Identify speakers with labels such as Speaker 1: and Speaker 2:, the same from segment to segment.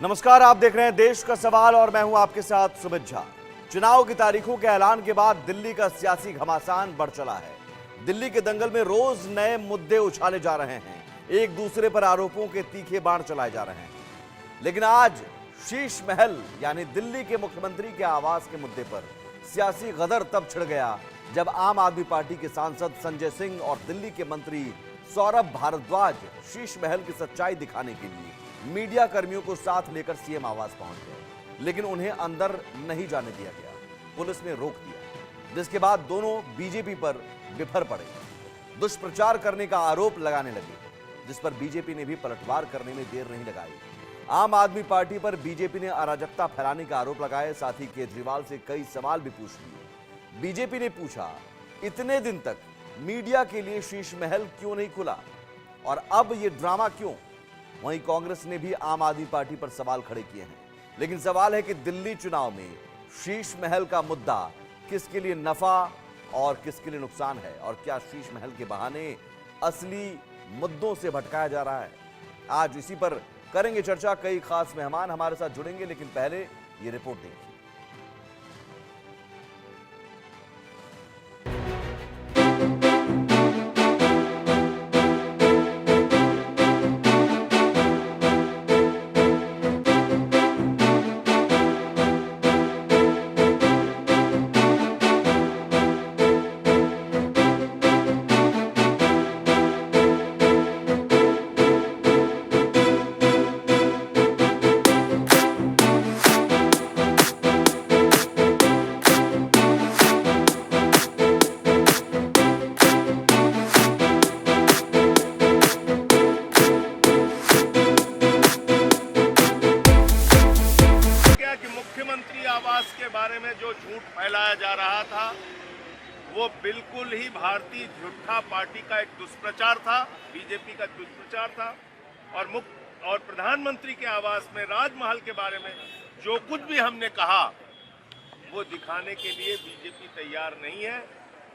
Speaker 1: नमस्कार, आप देख रहे हैं देश का सवाल और मैं हूं आपके साथ सुमित झा। चुनाव की तारीखों के ऐलान के बाद दिल्ली का सियासी घमासान बढ़ चला है। दिल्ली के दंगल में रोज नए मुद्दे उछाले जा रहे हैं, एक दूसरे पर आरोपों के तीखे बाण चलाए जा रहे हैं। लेकिन आज शीश महल यानी दिल्ली के मुख्यमंत्री के आवास के मुद्दे पर सियासी गदर तब छिड़ गया जब आम आदमी पार्टी के सांसद संजय सिंह और दिल्ली के मंत्री सौरभ भारद्वाज शीश महल की सच्चाई दिखाने के लिए मीडिया कर्मियों को साथ लेकर सीएम आवास पहुंच गए, लेकिन उन्हें अंदर नहीं जाने दिया गया। पुलिस ने रोक दिया, जिसके बाद दोनों बीजेपी पर बिफर पड़े, दुष्प्रचार करने का आरोप लगाने लगे, जिस पर बीजेपी ने भी पलटवार करने में देर नहीं लगाई। आम आदमी पार्टी पर बीजेपी ने अराजकता फैलाने का आरोप लगाए, साथ ही केजरीवाल से कई सवाल भी पूछ लिए। बीजेपी ने पूछा, इतने दिन तक मीडिया के लिए शीश महल क्यों नहीं खुला और अब यह ड्रामा क्यों? वहीं कांग्रेस ने भी आम आदमी पार्टी पर सवाल खड़े किए हैं। लेकिन सवाल है कि दिल्ली चुनाव में शीश महल का मुद्दा किसके लिए नफा और किसके लिए नुकसान है, और क्या शीश महल के बहाने असली मुद्दों से भटकाया जा रहा है? आज इसी पर करेंगे चर्चा। कई खास मेहमान हमारे साथ जुड़ेंगे, लेकिन पहले ये रिपोर्ट देखिए।
Speaker 2: आवास के बारे में जो झूठ फैलाया जा रहा था वो बिल्कुल ही भारतीय झूठा पार्टी का एक दुष्प्रचार था, बीजेपी का दुष्प्रचार था। और प्रधानमंत्री के आवास में राजमहल के बारे में जो कुछ भी हमने कहा वो दिखाने के लिए बीजेपी तैयार नहीं है,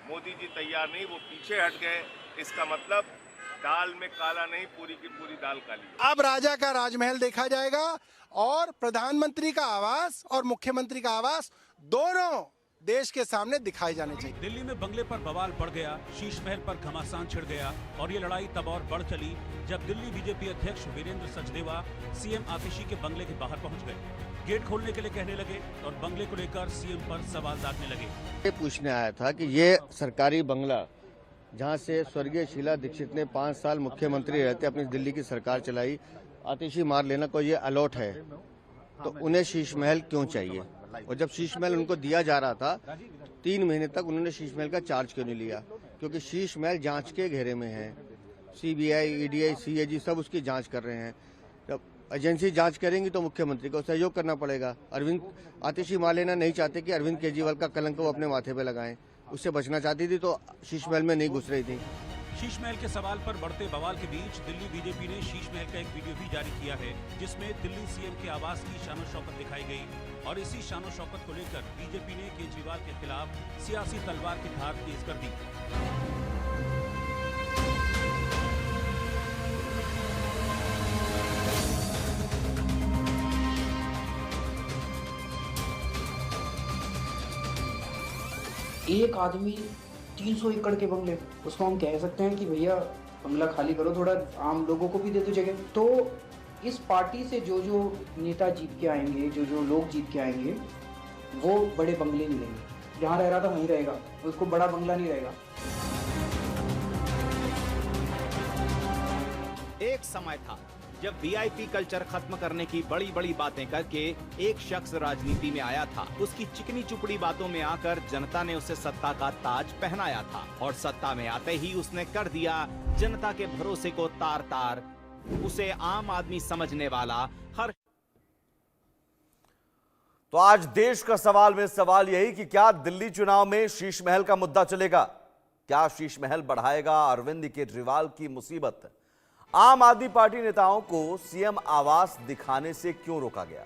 Speaker 2: मोदी जी तैयार नहीं, वो पीछे हट गए। इसका मतलब दाल में काला नहीं, पूरी की पूरी दाल काली।
Speaker 3: अब राजा का राजमहल देखा जाएगा और प्रधानमंत्री का आवास और मुख्यमंत्री का आवास दोनों देश के सामने दिखाए जाने चाहिए।
Speaker 4: दिल्ली में बंगले पर बवाल बढ़ गया, शीश महल पर घमासान छिड़ गया और ये लड़ाई तब और बढ़ चली जब दिल्ली बीजेपी अध्यक्ष वीरेंद्र सचदेवा सीएम आतिशी के बंगले के बाहर पहुंच गए, गेट खोलने के लिए कहने लगे और बंगले को लेकर सीएम पर सवाल दागने लगे।
Speaker 5: ये पूछने आया था कि ये सरकारी बंगला जहाँ से स्वर्गीय शीला दीक्षित ने 5 साल मुख्यमंत्री रहते अपनी दिल्ली की सरकार चलाई, आतिशी मार लेना को ये अलॉट है, तो उन्हें शीश महल क्यों चाहिए? और जब शीश महल उनको दिया जा रहा था 3 महीने तक उन्होंने शीश महल का चार्ज क्यों नहीं लिया? क्योंकि शीश महल जांच के घेरे में है, सीबीआई, ईडीआई, सीएजी सब उसकी जांच कर रहे हैं। जब एजेंसी जांच करेंगी तो मुख्यमंत्री को सहयोग करना पड़ेगा। आतिशी मार लेना नहीं चाहते कि अरविंद केजरीवाल का कलंक वो अपने माथे पे लगाएं, उससे बचना चाहती थी तो शीश महल में नहीं घुस रही थी।
Speaker 4: शीश महल के सवाल पर बढ़ते बवाल के बीच दिल्ली बीजेपी ने शीश महल का एक वीडियो भी जारी किया है, जिसमें दिल्ली सीएम के आवास की शानो शौकत दिखाई गई और इसी शानो शौकत को लेकर बीजेपी ने केजरीवाल के खिलाफ सियासी तलवार की धार तेज कर दी।
Speaker 6: एक आदमी 300 एकड़ के बंगले, उसको हम कह सकते हैं कि भैया बंगला खाली करो, थोड़ा आम लोगों को भी दे दो जगह। तो इस पार्टी से जो जो नेता जीत के आएंगे, जो जो लोग जीत के आएंगे, वो बड़े बंगले नहीं लेंगे। जहाँ रह रहा था वहीं रहेगा, उसको बड़ा बंगला नहीं रहेगा।
Speaker 7: एक समय था जब वीआईपी कल्चर खत्म करने की बड़ी बड़ी बातें करके एक शख्स राजनीति में आया था। उसकी चिकनी चुपड़ी बातों में आकर जनता ने उसे सत्ता का ताज पहनाया था और सत्ता में आते ही उसने कर दिया जनता के भरोसे को तार तार। उसे आम आदमी समझने वाला हर।
Speaker 1: तो आज देश का सवाल में सवाल यही कि क्या दिल्ली चुनाव में शीश महल का मुद्दा चलेगा? क्या शीश महल बढ़ाएगा अरविंद केजरीवाल की मुसीबत? आम आदमी पार्टी नेताओं को सीएम आवास दिखाने से क्यों रोका गया?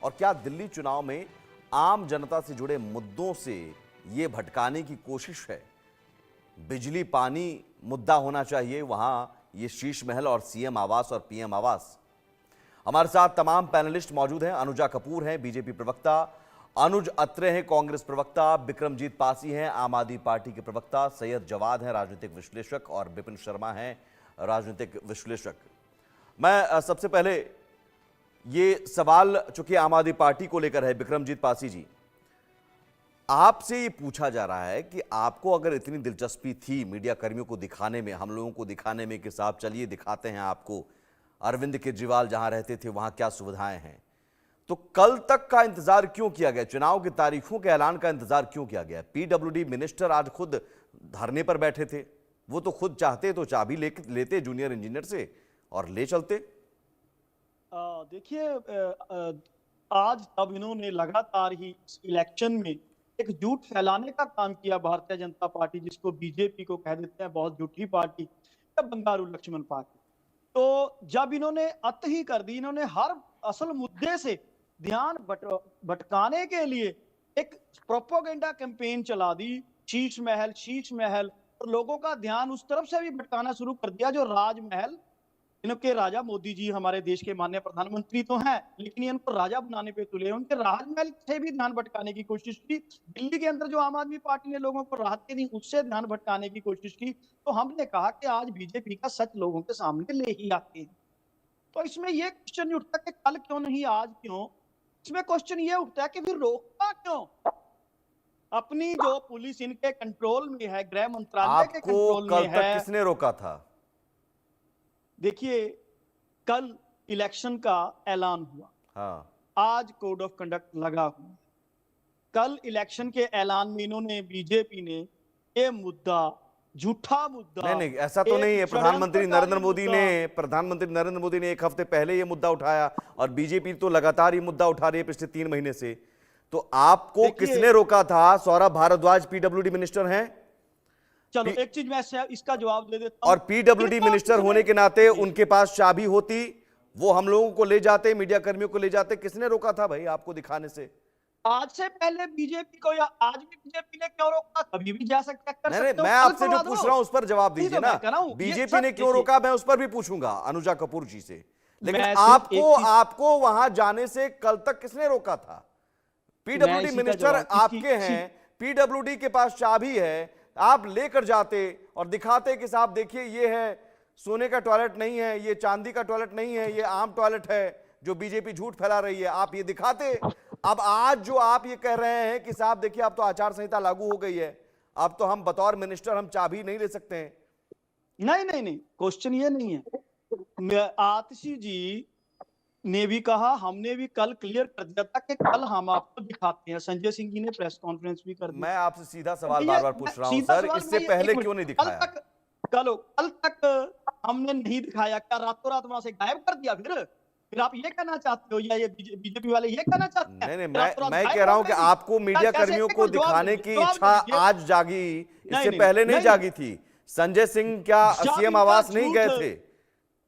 Speaker 1: और क्या दिल्ली चुनाव में आम जनता से जुड़े मुद्दों से यह भटकाने की कोशिश है? बिजली पानी मुद्दा होना चाहिए, वहां ये शीश महल और सीएम आवास और पीएम आवास। हमारे साथ तमाम पैनलिस्ट मौजूद हैं। अनुजा कपूर हैं बीजेपी प्रवक्ता, अनुज अत्रे हैं कांग्रेस प्रवक्ता, बिक्रमजीत पासी हैं आम आदमी पार्टी के प्रवक्ता, सैयद जवाद हैं राजनीतिक विश्लेषक और विपिन शर्मा हैं राजनीतिक विश्लेषक। मैं सबसे पहले ये सवाल चूंकि आम आदमी पार्टी को लेकर है, बिक्रमजीत पासी जी, आपसे ये पूछा जा रहा है कि आपको अगर इतनी दिलचस्पी थी मीडिया कर्मियों को दिखाने में, हम लोगों को दिखाने में कि साहब चलिए दिखाते हैं आपको अरविंद केजरीवाल जहां रहते थे वहां क्या सुविधाएं हैं, तो कल तक का इंतजार क्यों किया गया? चुनाव की तारीखों के ऐलान का इंतजार क्यों किया गया? पीडब्ल्यूडी मिनिस्टर आज खुद धरने पर बैठे थे, वो तो खुद चाहते तो चाबी लेते जूनियर इंजीनियर से और ले चलते।
Speaker 8: देखिए, आज अब इन्होंने लगातार ही इस इलेक्शन में एक झूठ फैलाने का काम किया। भारतीय जनता पार्टी, जिसको बीजेपी को कह देते हैं बहुत झूठी पार्टी, या बंगारू लक्ष्मण पार्टी, तो जब इन्होंने अत ही कर दी, इन्होंने हर असल मुद्दे से ध्यान भटकाने के लिए एक प्रोपेगेंडा कैंपेन चला दी, शीश महल, और लोगों का ध्यान उस तरफ से भी भटकाना शुरू कर दिया जो राजमहल। इनके राजा मोदी जी हमारे देश के माननीय प्रधानमंत्री तो हैं, लेकिन इनको राजा बनाने पे तुले, उनके राजमहल से भी ध्यान भटकाने की कोशिश की। दिल्ली के अंदर जो आम आदमी पार्टी ने लोगों को राहत दी, उससे ध्यान भटकाने की कोशिश की। तो हमने कहा कि आज बीजेपी का सच लोगों के सामने ले ही आते हैं। तो इसमें यह क्वेश्चन नहीं उठता कि कल क्यों नहीं, आज क्यों। इसमें क्वेश्चन ये उठता है कि फिर रोकता क्यों? अपनी जो पुलिस इनके कंट्रोल में है, गृह मंत्रालय के कंट्रोल में है।
Speaker 1: किसने रोका था?
Speaker 8: देखिए, कल इलेक्शन का ऐलान हुआ,
Speaker 1: हाँ।
Speaker 8: आज कोड ऑफ कंडक्ट लगा हुआ। कल इलेक्शन के ऐलान में इन्होंने, बीजेपी ने ये मुद्दा, झूठा मुद्दा,
Speaker 1: नहीं ऐसा तो नहीं है। प्रधानमंत्री नरेंद्र मोदी ने एक हफ्ते पहले ये मुद्दा उठाया और बीजेपी तो लगातार ये मुद्दा उठा रही है पिछले 3 महीने से। तो आपको किसने रोका था? सौरभ भारद्वाज पीडब्ल्यूडी मिनिस्टर हैं।
Speaker 8: चलो एक चीज मैं इसका जवाब दे देता हूं।
Speaker 1: और पीडब्ल्यूडी मिनिस्टर होने के नाते उनके पास चाबी होती, वो हम लोगों को ले जाते, मीडिया कर्मियों को ले जाते। किसने रोका था भाई आपको दिखाने से?
Speaker 8: आज से पहले बीजेपी को, या आज भी बीजेपी ने क्यों रोका? कभी भी जा सकता है,
Speaker 1: नहीं, मैं आपसे जो पूछ रहा हूं उस पर जवाब दीजिए ना। बीजेपी ने क्यों रोका, मैं उस पर भी पूछूंगा अनुजा कपूर जी से। लेकिन आपको वहां जाने से कल तक किसने रोका था? पीडब्ल्यूडी मिनिस्टर आपके हैं, पीडब्ल्यूडी के पास चाबी है, आप लेकर जाते और दिखाते कि साहब देखिए ये है सोने का टॉयलेट नहीं है, ये चांदी का टॉयलेट नहीं है, ये आम टॉयलेट है जो बीजेपी झूठ फैला रही है, आप ये दिखाते। अब आज जो आप ये कह रहे हैं कि साहब देखिए अब तो आचार संहिता लागू हो गई है, अब तो हम बतौर मिनिस्टर हम चाबी नहीं ले सकते हैं।
Speaker 8: नहीं, क्वेश्चन ये नहीं है। आतिशी जी ने भी कहा, हमने भी कल क्लियर कर दिया था कि कल हम आपको दिखाते हैं। संजय सिंह जी ने प्रेस कॉन्फ्रेंस भी कर दी।
Speaker 1: मैं आपसे सीधा सवाल बार-बार पूछ रहा हूं सर, इससे पहले क्यों नहीं दिखाया?
Speaker 8: कल तक हमने नहीं दिखाया, क्या रातों रात वहां से गायब कर दिया? फिर आप ये कहना चाहते हो, या ये बीजेपी वाले ये कहना चाहते हैं?
Speaker 1: नहीं, मैं कह रहा हूं कि आपको मीडिया कर्मियों को दिखाने की इच्छा आज जागी, इससे पहले नहीं जागी थी। संजय सिंह क्या सीएम आवास नहीं गए थे?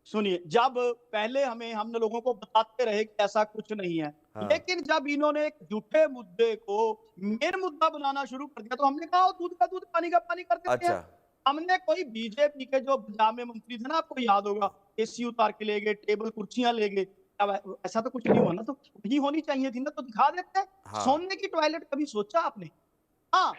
Speaker 8: सुनिए, जब पहले हम लोगों को बताते रहे कि ऐसा कुछ नहीं है, हाँ। लेकिन जब इन्होंने एक झूठे मुद्दे को मेन मुद्दा बनाना शुरू कर दिया, तो हमने कहा दूध का दूध पानी का पानी कर देते हैं। हमने कोई बीजेपी के जो जामे मंत्री थे ना, आपको याद होगा, एसी उतार के ले गए, टेबल कुर्सियां ले गए, अब ऐसा तो कुछ नहीं हुआ ना, तो वही होनी चाहिए थी ना, तो दिखा देते हैं। हाँ। सोने की टॉयलेट कभी सोचा आपने? हाँ,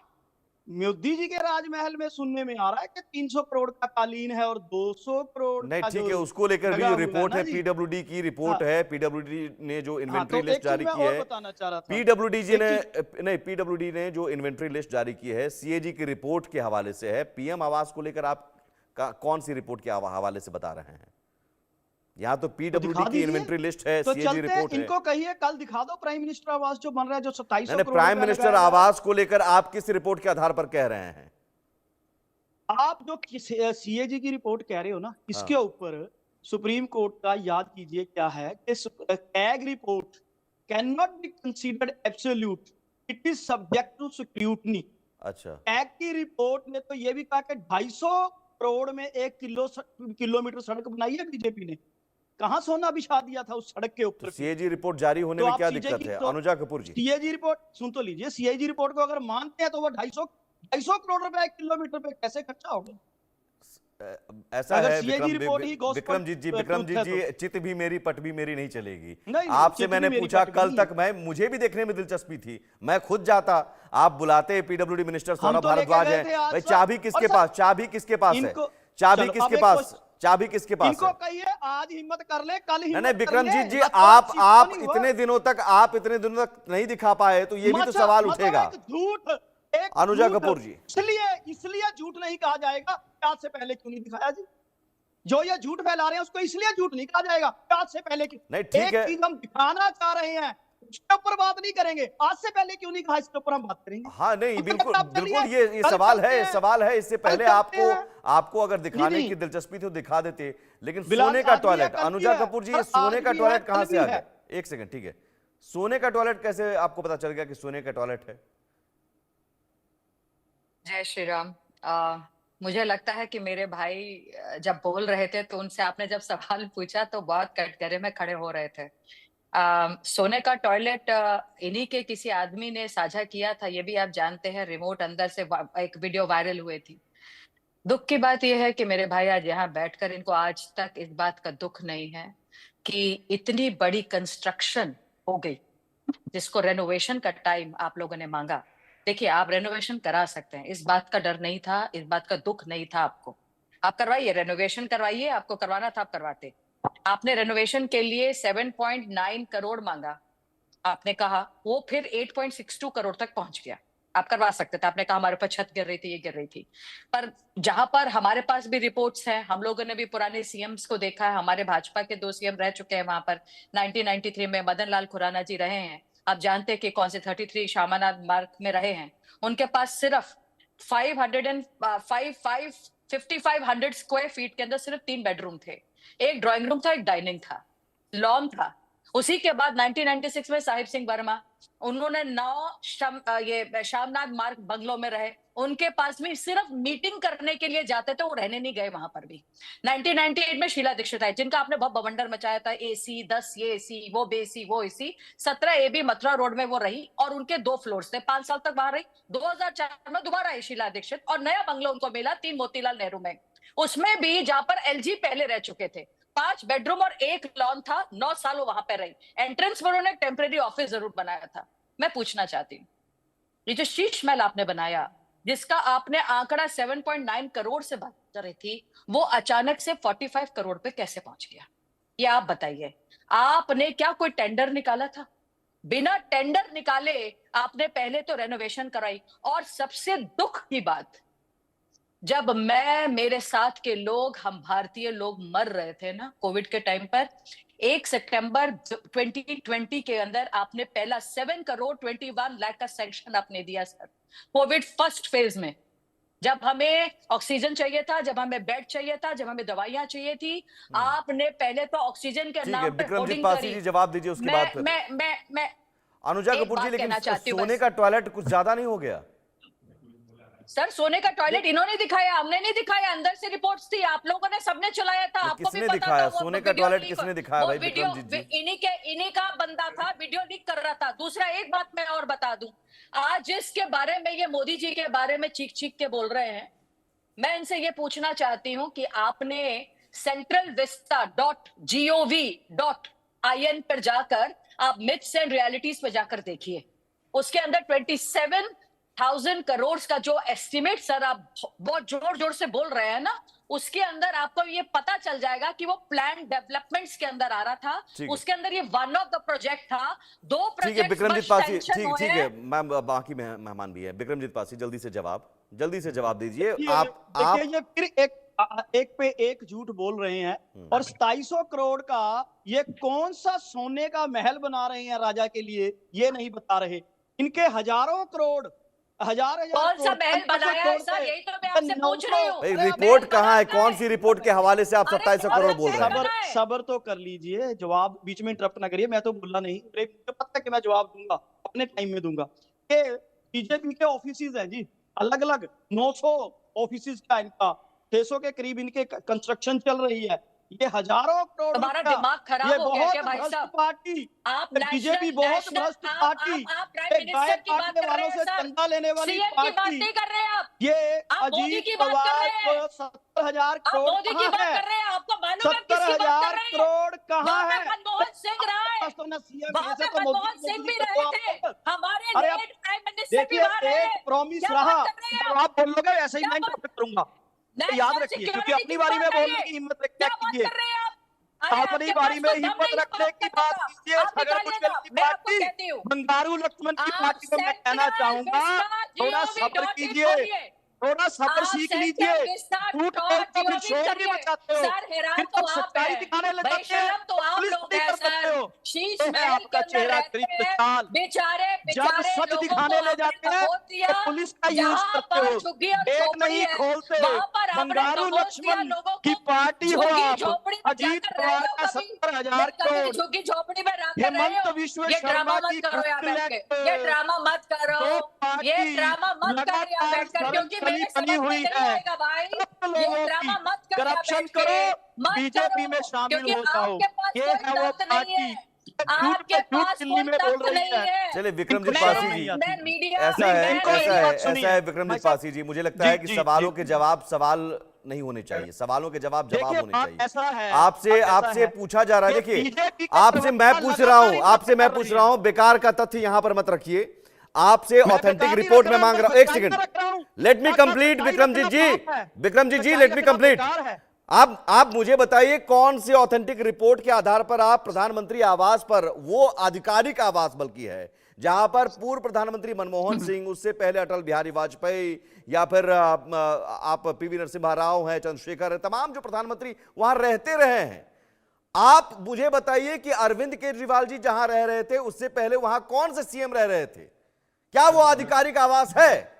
Speaker 8: मोदी जी के राजमहल में सुनने में आ रहा है कि 300 करोड़ का कालीन है और 200 करोड़
Speaker 1: नहीं, ठीक है, उसको लेकर भी रिपोर्ट है, पीडब्ल्यूडी की रिपोर्ट है। पीडब्ल्यूडी ने जो इन्वेंट्री लिस्ट जारी की है, पीडब्ल्यूडी ने जो इन्वेंट्री लिस्ट जारी की है सीएजी की रिपोर्ट के हवाले से है। पीएम आवास को लेकर आप कौन सी रिपोर्ट के हवाले से बता रहे हैं? यहाँ तो पीडब्ल्यूडी की इन्वेंट्री लिस्ट है,
Speaker 8: तो
Speaker 1: सीएजी रिपोर्ट है।
Speaker 8: इनको कहिए कल दिखा दो प्राइम मिनिस्टर आवास जो बन रहा है, जो 2700 करोड़।
Speaker 1: प्राइम मिनिस्टर आवास को लेकर आप किस रिपोर्ट के आधार पर कह रहे हैं?
Speaker 8: आप जो सीएजी की रिपोर्ट कह रहे हो ना, इसके ऊपर सुप्रीम कोर्ट का याद कीजिए क्या है कि CAG report can not be considered absolute, it is subject to scrutiny.
Speaker 1: अच्छा,
Speaker 8: कैग की रिपोर्ट ने तो यह भी कहा कि 250 करोड़ में 1 किलोमीटर सड़क बनाई है बीजेपी ने। कहां सोना बिछा दिया था उस सड़क के ऊपर?
Speaker 1: सीएजी रिपोर्ट जारी होने में क्या दिक्कत है? अनुजा कपूर जी,
Speaker 8: सीएजी रिपोर्ट सुन तो लीजिए। सीएजी रिपोर्ट को अगर मानते हैं तो वो 250 करोड़ रुपए 1 किलोमीटर पे कैसे खर्चा होगा?
Speaker 1: ऐसा
Speaker 8: अगर
Speaker 1: है
Speaker 8: CAG रिपोर्ट ही gospel
Speaker 1: विक्रमजीत जी,
Speaker 8: truth है
Speaker 1: चित भी मेरी पट भी मेरी नहीं चलेगी।
Speaker 8: नहीं,
Speaker 1: आपसे
Speaker 8: चित भी
Speaker 1: मैंने
Speaker 8: मेरी
Speaker 1: पूछा
Speaker 8: पट
Speaker 1: कल
Speaker 8: नहीं
Speaker 1: तक, मैं मुझे भी देखने में दिलचस्पी थी, मैं खुद जाता, आप बुलाते PWD मिनिस्टर सौरभ
Speaker 8: तो लेके
Speaker 1: भारद्वाज
Speaker 8: गए
Speaker 1: हैं,
Speaker 8: थे आज
Speaker 1: भाई
Speaker 8: सर।
Speaker 1: चाबी
Speaker 8: और
Speaker 1: किसके
Speaker 8: सर,
Speaker 1: पास, चाबी किसके पास है,
Speaker 8: इनको
Speaker 1: चाबी
Speaker 8: चलो,
Speaker 1: किसके
Speaker 8: अब एक
Speaker 1: पास, चाबी किसके पास
Speaker 8: इनको
Speaker 1: है?
Speaker 8: कहिए आज हिम्मत कर ले, कल
Speaker 1: नहीं
Speaker 8: हिम्मत
Speaker 1: नहीं
Speaker 8: कर
Speaker 1: विक्रमजीत
Speaker 8: ले,
Speaker 1: जी,
Speaker 8: मतलब
Speaker 1: आप
Speaker 8: सीट तो नहीं हुआ।
Speaker 1: इतने दिनों तक नहीं दिखा पाए, तो ये भी तो सवाल उठेगा।
Speaker 8: एक झूठ, एक
Speaker 1: अनुजा
Speaker 8: झूठ।
Speaker 1: कपूर जी,
Speaker 8: इसलिए झूठ नहीं कहा जाएगा, आज से पहले क्यों नहीं दिखाया जी? जो ये झूठ फैला रहे हैं उसको इसलिए झूठ नहीं कहा जाएगा, आज से पहले क्यों?
Speaker 1: नहीं ठीक
Speaker 8: एक
Speaker 1: है,
Speaker 8: चीज हम दिखाना चाह रहे हैं, उसके ऊपर बात नहीं करेंगे, आज से पहले क्यों नहीं कहा, इसके ऊपर हम बात करेंगे।
Speaker 1: हाँ नहीं बिल्कुल
Speaker 8: तब चलिए,
Speaker 1: बिल्कुल, ये
Speaker 8: कल
Speaker 1: सवाल
Speaker 8: चलते
Speaker 1: है,
Speaker 8: हैं,
Speaker 1: सवाल है। इससे पहले
Speaker 8: चलते
Speaker 1: आपको
Speaker 8: हैं।
Speaker 1: आपको अगर दिखाने
Speaker 8: नहीं,
Speaker 1: की दिलचस्पी थी तो दिखा देते, लेकिन
Speaker 8: बिलाल,
Speaker 1: सोने का
Speaker 8: आज भी है,
Speaker 1: टॉयलेट,
Speaker 8: कल भी
Speaker 1: अनुजा
Speaker 8: है,
Speaker 1: कपूर जी,
Speaker 8: सर,
Speaker 1: ये सोने
Speaker 8: आज
Speaker 1: का
Speaker 8: भी
Speaker 1: टॉयलेट
Speaker 8: है,
Speaker 1: कहां
Speaker 8: कल
Speaker 1: से
Speaker 8: भी
Speaker 1: आ
Speaker 8: है।
Speaker 1: गया? एक सेकंड, ठीक है, सोने का टॉयलेट कैसे आपको पता चल गया कि सोने का टॉयलेट है?
Speaker 9: जय श्री राम। मुझे लगता है कि मेरे भाई जब बोल रहे थे तो उनसे आपने जब सवाल पूछा तो बहुत कटघरे में खड़े हो रहे थे। सोने का टॉयलेट इन्हीं के किसी आदमी ने साझा किया था, ये भी आप जानते हैं। रिमोट अंदर से एक वीडियो वायरल हुई थी। दुख की बात यह है कि मेरे भाई आज यहाँ बैठकर इनको आज तक इस बात का दुख नहीं है कि इतनी बड़ी कंस्ट्रक्शन हो गई, जिसको रेनोवेशन का टाइम आप लोगों ने मांगा। देखिए, आप रेनोवेशन करा सकते हैं, इस बात का डर नहीं था, इस बात का दुख नहीं था आपको। आप करवाइए, रेनोवेशन करवाइए, आपको करवाना था आप करवाते। आपने रेनोवेशन के लिए 7.9 करोड़ मांगा, आपने कहा, वो फिर 8.62 करोड़ तक पहुंच गया। आप करवा सकते थे, आपने कहा हमारे ऊपर छत गिर रही थी, ये गिर रही थी। पर जहां पर हमारे पास भी रिपोर्ट्स हैं, हम लोगों ने भी पुराने सीएम्स को देखा है, हमारे भाजपा के 2 सीएम रह चुके हैं वहां पर। 1993 में मदन लाल खुराना जी रहे हैं, आप जानते हैं कि कौन से 33 श्यामानाथ मार्ग में रहे हैं। उनके पास सिर्फ 5500 स्क्वायर फीट के अंदर सिर्फ 3 बेडरूम थे, एक ड्राइंग रूम था, एक डाइनिंग था, लॉन था। उसी के बाद 1996 में साहिब सिंह वर्मा, उन्होंने 9 श्यामनाथ मार्ग बंगलों में रहे, उनके पास में सिर्फ मीटिंग करने के लिए जाते थे, वो रहने नहीं गए वहां पर भी। 1998 में शीला दीक्षित आई, जिनका आपने बहुत बवंडर मचाया था, एसी 10 ये एसी, वो बेसी वो एसी। 17 AB मथुरा रोड में वो रही और उनके 2 फ्लोर्स थे, 5 साल तक वहां रही। 2004 में दोबारा आई शीला दीक्षित और नया बंगला उनको मिला 3 मोतीलाल नेहरू में, उसमें भी जहां पर LG पहले रह चुके थे। 5 बेडरूम और 1 लॉन था, 9 साल वो वहां पर रही। एंट्रेंस पर उन्होंने टेम्परेरी ऑफिस जरूर बनाया था। मैं पूछना चाहती हूँ, ये जो शीश महल आपने बनाया, जिसका आपने आंकड़ा 7.9 करोड़ से बात कर रही थी, वो अचानक से 45 करोड़ पे कैसे पहुंच गया? ये आप बताइए। आपने क्या कोई टेंडर निकाला था? बिना टेंडर निकाले आपने पहले तो रेनोवेशन कराई। और सबसे दुख की बात, जब मैं, मेरे साथ के लोग, हम भारतीय लोग मर रहे थे ना कोविड के टाइम पर, 1 सितंबर 2020 के अंदर आपने पहला 7 करोड़ 21 लाख का सैंक्शन आपने दिया सर, कोविड फर्स्ट फेज में, जब हमें ऑक्सीजन चाहिए था, जब हमें बेड चाहिए था, जब हमें दवाइयां चाहिए थी। आपने पहले तो ऑक्सीजन के
Speaker 1: ठीक है,
Speaker 8: नाम पे
Speaker 1: विक्रमजीत
Speaker 8: होर्डिंग
Speaker 1: पासी
Speaker 8: करी।
Speaker 1: जी जवाब दीजिए, उसके बाद फिर
Speaker 9: मैं
Speaker 1: अनुजा
Speaker 9: एक
Speaker 1: कपूर जी,
Speaker 9: बात
Speaker 1: लेकिन
Speaker 9: कहना चाहती हूँ
Speaker 1: सोने
Speaker 9: बस।
Speaker 1: का टॉयलेट कुछ ज्यादा नहीं हो गया?
Speaker 9: सर, सोने का टॉयलेट इन्होंने दिखाया, हमने नहीं दिखाया, अंदर से रिपोर्ट्स थी, आप लोगों ने सबने चलाया था, आपको भी
Speaker 1: किसने
Speaker 9: पता
Speaker 1: दिखाया?
Speaker 9: था। वो
Speaker 1: सोने का
Speaker 9: वीडियो
Speaker 1: टॉयलेट
Speaker 9: लीक,
Speaker 1: किसने दिखाया
Speaker 9: वो
Speaker 1: भाई
Speaker 9: वीडियो
Speaker 1: विक्रमजीत जी?
Speaker 9: इन्हीं का बंदा था, वीडियो लीक कर रहा था। दूसरा, एक बात मैं और बता दूं, आज जिसके बारे में ये मोदी जी के बारे में चीख चीख के बोल रहे हैं, मैं इनसे ये पूछना चाहती हूं कि आपने centralvista.gov.in पर जाकर आप मिथ्स एंड रियलिटीज पे जाकर देखिए, उसके अंदर 27,000 करोड़ का जो एस्टिमेट सर आप बहुत जोर जोर से बोल रहे हैं ना, उसके अंदर आपको ये पता चल जाएगा कि वो प्लान डेवलपमेंट्स के अंदर आ रहा था, उसके अंदर ये वन ऑफ द प्रोजेक्ट था। 2
Speaker 1: ठीक है विक्रमजीत पासी,
Speaker 9: प्रोजेक्ट
Speaker 1: ठीक है मैम, बाकी मेहमान भी है। विक्रमजीत पासी, जल्दी से जवाब दीजिए। आप
Speaker 8: ये फिर एक पे एक झूठ बोल रहे हैं, और 2700 करोड़ का ये कौन सा सोने का महल बना रहे हैं राजा के लिए, ये नहीं बता रहे। इनके हजारों करोड़, हजार
Speaker 9: कौन सा महल बनाया है सर, यही तो मैं आपसे पूछ रही हूँ।
Speaker 1: रिपोर्ट कहाँ है? कौन सी रिपोर्ट के हवाले से आप 2700 करोड़ बोल रहे हैं?
Speaker 8: सबर तो कर लीजिए, जवाब बीच में इंटरप्ट ना करिए, मैं तो बोला नहीं, मुझे पता है कि मैं जवाब दूंगा, अपने टाइम में दूंगा। ये बीजेपी के ऑफिसेज है जी, अलग अलग 900 ऑफिसेज का इनका, 600 के करीब इनके कंस्ट्रक्शन चल रही है। ये हजारों करोड़
Speaker 9: तुम्हारा
Speaker 8: रुपया,
Speaker 9: दिमाग खराब
Speaker 8: ये
Speaker 9: हो गया
Speaker 8: बहुत
Speaker 9: क्या भाई
Speaker 8: भ्रष्ट
Speaker 9: साहब?
Speaker 8: पार्टी,
Speaker 9: आप
Speaker 8: बीजेपी बहुत भ्रष्ट पार्टी,
Speaker 9: आप प्राइम
Speaker 8: एक गाय
Speaker 9: मिनिस्टर की बात
Speaker 8: काटने
Speaker 9: कर रहे
Speaker 8: वालों
Speaker 9: हैं
Speaker 8: से
Speaker 9: सर,
Speaker 8: चंदा लेने वाली
Speaker 9: सीएम की बात
Speaker 8: पार्टी,
Speaker 9: नहीं कर रहे हैं आप।
Speaker 8: ये
Speaker 9: आप मोदी
Speaker 8: अजीत
Speaker 9: की बात कर
Speaker 8: पवार
Speaker 9: रहे हैं।
Speaker 8: को 70,000
Speaker 9: आप
Speaker 8: करोड़
Speaker 9: मोदी की
Speaker 8: कहाँ
Speaker 9: बात
Speaker 8: है?
Speaker 9: कर रहे हैं, आपको मालूम है किसकी बात कर
Speaker 8: 70,000
Speaker 9: रहे हैं?
Speaker 8: करोड़ कहाँ
Speaker 9: वहाँ पे
Speaker 8: है?
Speaker 9: मनमोहन सिंह रहा है, वहाँ पे मनमोहन सिंह भी रहे थे, हमारे
Speaker 8: अरे
Speaker 9: लेट प्राइम मिनिस्टर भी
Speaker 8: देखिए,
Speaker 9: वहाँ रहे।
Speaker 8: एक प्रॉमिस
Speaker 9: क्या
Speaker 8: रहा,
Speaker 9: बात कर रहे हैं
Speaker 8: जब आप बोलोगे ऐसे ही
Speaker 9: क्या
Speaker 8: मैं
Speaker 9: बात-
Speaker 8: इंटरप्रेट करूंगा,
Speaker 9: नेशनल
Speaker 8: याद रखिए, क्योंकि
Speaker 9: सिक्योरिटी
Speaker 8: अपनी
Speaker 9: की
Speaker 8: बारी में
Speaker 9: बात
Speaker 8: बोलने
Speaker 9: है
Speaker 8: की हिम्मत
Speaker 9: क्या
Speaker 8: रखना
Speaker 9: बात
Speaker 8: कीजिए,
Speaker 9: कर रहे हैं आप? अरे
Speaker 8: अपनी
Speaker 9: आपके
Speaker 8: बारी
Speaker 9: पास
Speaker 8: में
Speaker 9: तो दम
Speaker 8: हिम्मत
Speaker 9: नहीं
Speaker 8: रखने
Speaker 9: बात
Speaker 8: की
Speaker 9: करने
Speaker 8: बात
Speaker 9: का।
Speaker 8: कीजिए।
Speaker 9: आप
Speaker 8: अगर
Speaker 9: निकालिए
Speaker 8: कुछ
Speaker 9: ना,
Speaker 8: की
Speaker 9: मैं आपको
Speaker 8: पार्टी
Speaker 9: कहती हूँ।
Speaker 8: बंगारू लक्ष्मण की
Speaker 9: आप
Speaker 8: पार्टी को मैं कहना चाहूंगा, थोड़ा सब्र कीजिए, थोड़ा सब्र सीख लीजिए। झूठ बोलकर फिर शोर भी मचाते हो,
Speaker 9: सर हैरान
Speaker 8: फिर
Speaker 9: तो
Speaker 8: जब
Speaker 9: आप
Speaker 8: सच्चाई
Speaker 9: है,
Speaker 8: दिखाने लग जाते हैं
Speaker 9: बेशरम तो आप
Speaker 8: पुलिस
Speaker 9: लोग
Speaker 8: नहीं
Speaker 9: हैं
Speaker 8: कर सकते
Speaker 9: सर।
Speaker 8: हो।
Speaker 9: शीश
Speaker 8: ये है
Speaker 9: महल के
Speaker 8: आपका
Speaker 9: अंदर
Speaker 8: चेहरा
Speaker 9: रहते
Speaker 8: चरित्र
Speaker 9: हैं,
Speaker 8: चाल।
Speaker 9: बेचारे
Speaker 8: जब
Speaker 9: बेचारे
Speaker 8: सच
Speaker 9: लोगों
Speaker 8: दिखाने
Speaker 9: को
Speaker 8: ले
Speaker 9: आपने
Speaker 8: जाते हैं
Speaker 9: भगोत दिया।
Speaker 8: तो पुलिस का यूज
Speaker 9: जहाँ
Speaker 8: करते
Speaker 9: पर
Speaker 8: हो,
Speaker 9: झुग्गी और
Speaker 8: एक
Speaker 9: झोपड़ी
Speaker 8: नहीं
Speaker 9: है,
Speaker 8: खोलते।
Speaker 9: वहाँ पर आपने
Speaker 8: बंगारू
Speaker 9: भगोत दिया
Speaker 8: लक्ष्मण
Speaker 9: लोगों
Speaker 8: की
Speaker 9: को।
Speaker 8: पार्टी हो
Speaker 9: झुग्गी
Speaker 8: आप,
Speaker 9: झोपड़ी में
Speaker 8: अजीत
Speaker 9: जाकर रहे
Speaker 8: पवार
Speaker 9: हो
Speaker 8: का
Speaker 9: कभी?
Speaker 8: 70,000
Speaker 9: कभी
Speaker 8: करोड़,
Speaker 9: झुग्गी झोपड़ी में रहकर रहे
Speaker 8: हेमंत
Speaker 9: हो?
Speaker 8: विश्व
Speaker 9: ये ड्रामा
Speaker 8: शर्मा
Speaker 9: मत
Speaker 8: की
Speaker 9: करो यहाँ बैठ के,
Speaker 8: बुकलेट,
Speaker 9: ये ड्रामा मत करो,
Speaker 8: दो
Speaker 9: ये
Speaker 8: पार्टी
Speaker 9: ड्रामा मत कर यहाँ
Speaker 8: लगातार
Speaker 9: बैठकर, क्योंकि
Speaker 8: शर्मसारी
Speaker 9: मेरे
Speaker 8: बनी
Speaker 9: समझ में
Speaker 8: हुई
Speaker 9: नहीं
Speaker 8: है।
Speaker 9: आएगा भाई।
Speaker 8: सब
Speaker 9: ये
Speaker 8: लोगों
Speaker 9: ड्रामा
Speaker 8: की
Speaker 9: मत कर यहाँ
Speaker 8: करप्शन
Speaker 9: बैठ के,
Speaker 8: करो,
Speaker 9: मत
Speaker 8: बीजेपी
Speaker 9: करो,
Speaker 8: में शामिल
Speaker 9: क्योंकि
Speaker 8: हो जाओ।
Speaker 9: आपके पास
Speaker 8: ये
Speaker 9: कोई
Speaker 8: है वो
Speaker 9: तख्त नहीं
Speaker 8: पार्टी,
Speaker 9: है,
Speaker 8: झूठ पे
Speaker 9: आपके
Speaker 8: झूठ
Speaker 9: पास
Speaker 8: दिल्ली
Speaker 9: कोई
Speaker 8: में बोल
Speaker 9: तख्त
Speaker 8: रही
Speaker 9: नहीं
Speaker 8: है।
Speaker 9: है।
Speaker 1: चलिए विक्रमजीत
Speaker 8: इनको
Speaker 1: पासी
Speaker 8: शर्म
Speaker 1: जी,
Speaker 8: नहीं आती।
Speaker 9: मैं मीडिया
Speaker 1: ऐसा
Speaker 8: नहीं,
Speaker 1: है
Speaker 8: नहीं, कोई
Speaker 1: ऐसा
Speaker 8: नहीं,
Speaker 1: है
Speaker 8: बात सुनिए।
Speaker 1: ऐसा है विक्रमजीत
Speaker 8: भाई साहब,
Speaker 1: पासी जी, मुझे लगता
Speaker 8: जी,
Speaker 1: है कि
Speaker 8: जी,
Speaker 1: सवालों
Speaker 8: जी।
Speaker 1: के जवाब सवाल नहीं होने चाहिए, सवालों के जवाब
Speaker 8: देखिए,
Speaker 1: होने
Speaker 8: बात
Speaker 1: चाहिए।
Speaker 8: ऐसा है,
Speaker 1: आपसे
Speaker 8: बात ऐसा
Speaker 1: आपसे
Speaker 8: है
Speaker 1: पूछा जा रहा है,
Speaker 8: कि
Speaker 1: देखिए
Speaker 8: बीजेपी का
Speaker 1: आपसे मैं
Speaker 8: प्रवक्ता
Speaker 1: पूछ रहा हूं,
Speaker 8: लगातार
Speaker 1: आपसे मैं
Speaker 8: कर
Speaker 1: पूछ
Speaker 8: रही
Speaker 1: रहा
Speaker 8: है।
Speaker 1: हूं, बेकार का तथ्य यहां पर मत रखिए। आपसे
Speaker 8: मैं
Speaker 1: ऑथेंटिक
Speaker 8: बेकार नहीं
Speaker 1: रिपोर्ट
Speaker 8: रख
Speaker 1: में
Speaker 8: रहा
Speaker 1: मांग
Speaker 8: हूं,
Speaker 1: रहा हूं। एक
Speaker 8: सच्चाई
Speaker 1: सेकंड,
Speaker 8: का रख रहा हूं।
Speaker 1: लेट मी
Speaker 8: बात
Speaker 1: कंप्लीट
Speaker 8: सच्चाई
Speaker 1: विक्रमजीत
Speaker 8: रखना
Speaker 1: जी,
Speaker 8: पाप है।
Speaker 1: विक्रमजीत जी,
Speaker 8: सच्चाई
Speaker 1: लेट मी
Speaker 8: रखना
Speaker 1: कंप्लीट।
Speaker 8: बेकार है।
Speaker 1: आप मुझे बताइए कौन से ऑथेंटिक रिपोर्ट के आधार पर आप प्रधानमंत्री आवास पर, वो आधिकारिक आवास बल्कि है जहां पर पूर्व प्रधानमंत्री मनमोहन सिंह, उससे पहले अटल बिहारी वाजपेयी, या फिर आप पीवी नरसिम्हा राव हैं, चंद्रशेखर है, तमाम जो प्रधानमंत्री वहां रहते रहे हैं, आप मुझे बताइए कि अरविंद केजरीवाल जी जहां रह रहे थे उससे पहले वहां कौन से सीएम रह रहे थे? क्या वो आधिकारिक आवास है?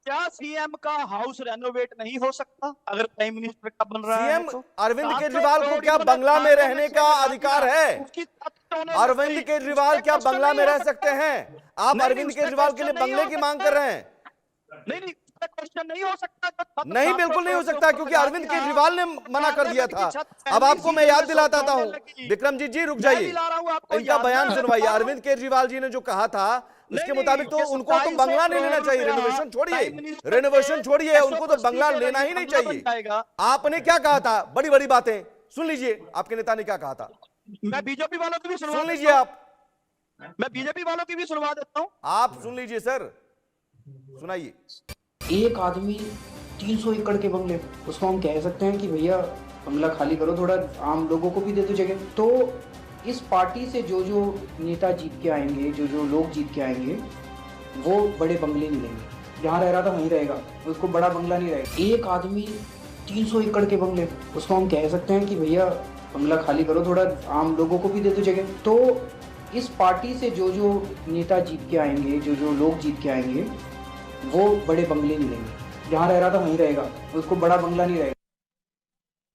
Speaker 8: क्या सीएम का हाउस रेनोवेट नहीं हो सकता अगर प्राइम मिनिस्टर का बन रहा है
Speaker 1: सीएम
Speaker 8: तो?
Speaker 1: अरविंद
Speaker 8: 700
Speaker 1: केजरीवाल को
Speaker 8: करोड़
Speaker 1: क्या
Speaker 8: इन्होंने
Speaker 1: बंगला में
Speaker 8: खाने
Speaker 1: रहने
Speaker 8: से
Speaker 1: का
Speaker 8: लगा
Speaker 1: अधिकार
Speaker 8: दिया।
Speaker 1: है?
Speaker 8: उसकी तथ्य होने लग
Speaker 1: अरविंद
Speaker 8: गई।
Speaker 1: केजरीवाल
Speaker 8: उस
Speaker 1: क्या
Speaker 8: पर क्वेश्चन
Speaker 1: बंगला में
Speaker 8: नहीं
Speaker 1: रह
Speaker 8: हो
Speaker 1: सकते
Speaker 8: सकता।
Speaker 1: हैं? आप
Speaker 8: नहीं,
Speaker 1: अरविंद
Speaker 8: उस पर
Speaker 1: केजरीवाल के लिए
Speaker 8: क्वेश्चन नहीं
Speaker 1: बंगले
Speaker 8: हो
Speaker 1: की मांग
Speaker 8: सकता।
Speaker 1: कर रहे हैं?
Speaker 8: नहीं, उस पर क्वेश्चन नहीं हो सकता। जो छत
Speaker 1: नहीं,
Speaker 8: 700
Speaker 1: बिल्कुल नहीं हो
Speaker 8: करोड़
Speaker 1: सकता,
Speaker 8: से
Speaker 1: क्योंकि
Speaker 8: ऊपर
Speaker 1: अरविंद
Speaker 8: लगा
Speaker 1: केजरीवाल ने
Speaker 8: दिया।
Speaker 1: मना कर दिया था।
Speaker 8: पार्लियामेंट की छत
Speaker 1: अब आपको मैं याद दिलाता
Speaker 8: होने
Speaker 1: हूं,
Speaker 8: लगी।
Speaker 1: विक्रमजीत जी रुक
Speaker 8: मैं
Speaker 1: जाइए,
Speaker 8: दिला रहा हूं आपको
Speaker 1: इनका
Speaker 8: याद।
Speaker 1: बयान
Speaker 8: मैं
Speaker 1: सुनवाइए।
Speaker 8: बता रहा हूं।
Speaker 1: अरविंद केजरीवाल जी ने जो कहा था उसके
Speaker 8: नहीं,
Speaker 1: मुताबिक तो
Speaker 8: ये
Speaker 1: उनको तो
Speaker 8: 2700
Speaker 1: बंगला नहीं लेना
Speaker 8: करोड़
Speaker 1: चाहिए,
Speaker 8: रुपया
Speaker 1: रेनोवेशन छोड़िए,
Speaker 8: प्राइम मिनिस्टर
Speaker 1: रेनोवेशन
Speaker 8: के
Speaker 1: छोड़िए, उनको तो
Speaker 8: 180
Speaker 1: बंगला
Speaker 8: के
Speaker 1: लेना ही
Speaker 8: जरिए
Speaker 1: नहीं
Speaker 8: बंगला बन
Speaker 1: चाहिए।
Speaker 8: जाएगा।
Speaker 1: आपने क्या कहा था? बड़ी बड़ी बातें सुन लीजिए, आपके नेता ने क्या कहा था,
Speaker 8: मैं बीजेपी वालों की भी सुनवा
Speaker 1: सुन
Speaker 8: देता
Speaker 1: लीजिए
Speaker 8: हूं।
Speaker 1: आप,
Speaker 8: मैं बीजेपी वालों की भी सुनवा देता हूं।
Speaker 1: आप सुन लीजिए सर, सुनाइए।
Speaker 6: एक आदमी 300 एकड़ के बंगले, उसको हम कह सकते हैं कि भैया बंगला खाली करो, थोड़ा आम लोगों को भी दे दो जगह। तो इस पार्टी से जो जो नेता जीत के आएंगे, जो जो लोग जीत के आएंगे, वो बड़े बंगले नहीं लेंगे। जहाँ रह रहा था वहीं रहेगा, उसको बड़ा बंगला नहीं रहेगा। एक आदमी 300 एकड़ के बंगले, उसको हम कह सकते हैं कि भैया बंगला खाली करो, थोड़ा आम लोगों को भी दे दो जगह। तो इस पार्टी से जो जो नेता जीत के आएंगे, जो जो लोग जीत के आएंगे, वो बड़े बंगले नहीं लेंगे। जहाँ रह रहा था वहीं रहेगा, उसको बड़ा बंगला नहीं रहेगा।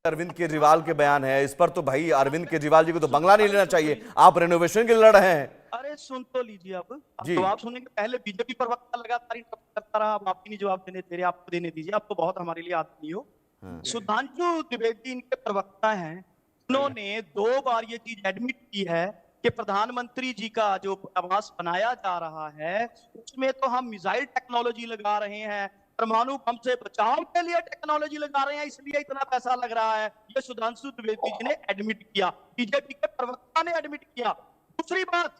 Speaker 1: अरविंद केजरीवाल के बयान है इस पर, तो भाई अरविंद केजरीवाल जी को तो बंगला नहीं लेना चाहिए, आप रेनोवेशन के लिए लड़ रहे हैं।
Speaker 8: अरे सुन तो लीजिए, अब
Speaker 1: जी।
Speaker 8: जवाब सुनेंगे। पहले बीजेपी प्रवक्ता लगातार इंटरप्ट करता रहा, अब आप ही नहीं जवाब देने दे रहे, आपको देने दीजिए, आपको बहुत हमारे लिए आदत नहीं हो। सुधांशु द्विवेदी इनके प्रवक्ता हैं, उन्होंने 2 बार ये चीज एडमिट की है कि प्रधानमंत्री जी का जो आवास बनाया जा रहा है उसमें तो हम मिसाइल टेक्नोलॉजी लगा रहे हैं, परमाणु बम से बचाव के लिए टेक्नोलॉजी लगा रहे हैं, इसलिए इतना पैसा लग रहा है। ये सुधांशु द्विवेदी जी ने एडमिट किया, बीजेपी के प्रवक्ता ने एडमिट किया। दूसरी बात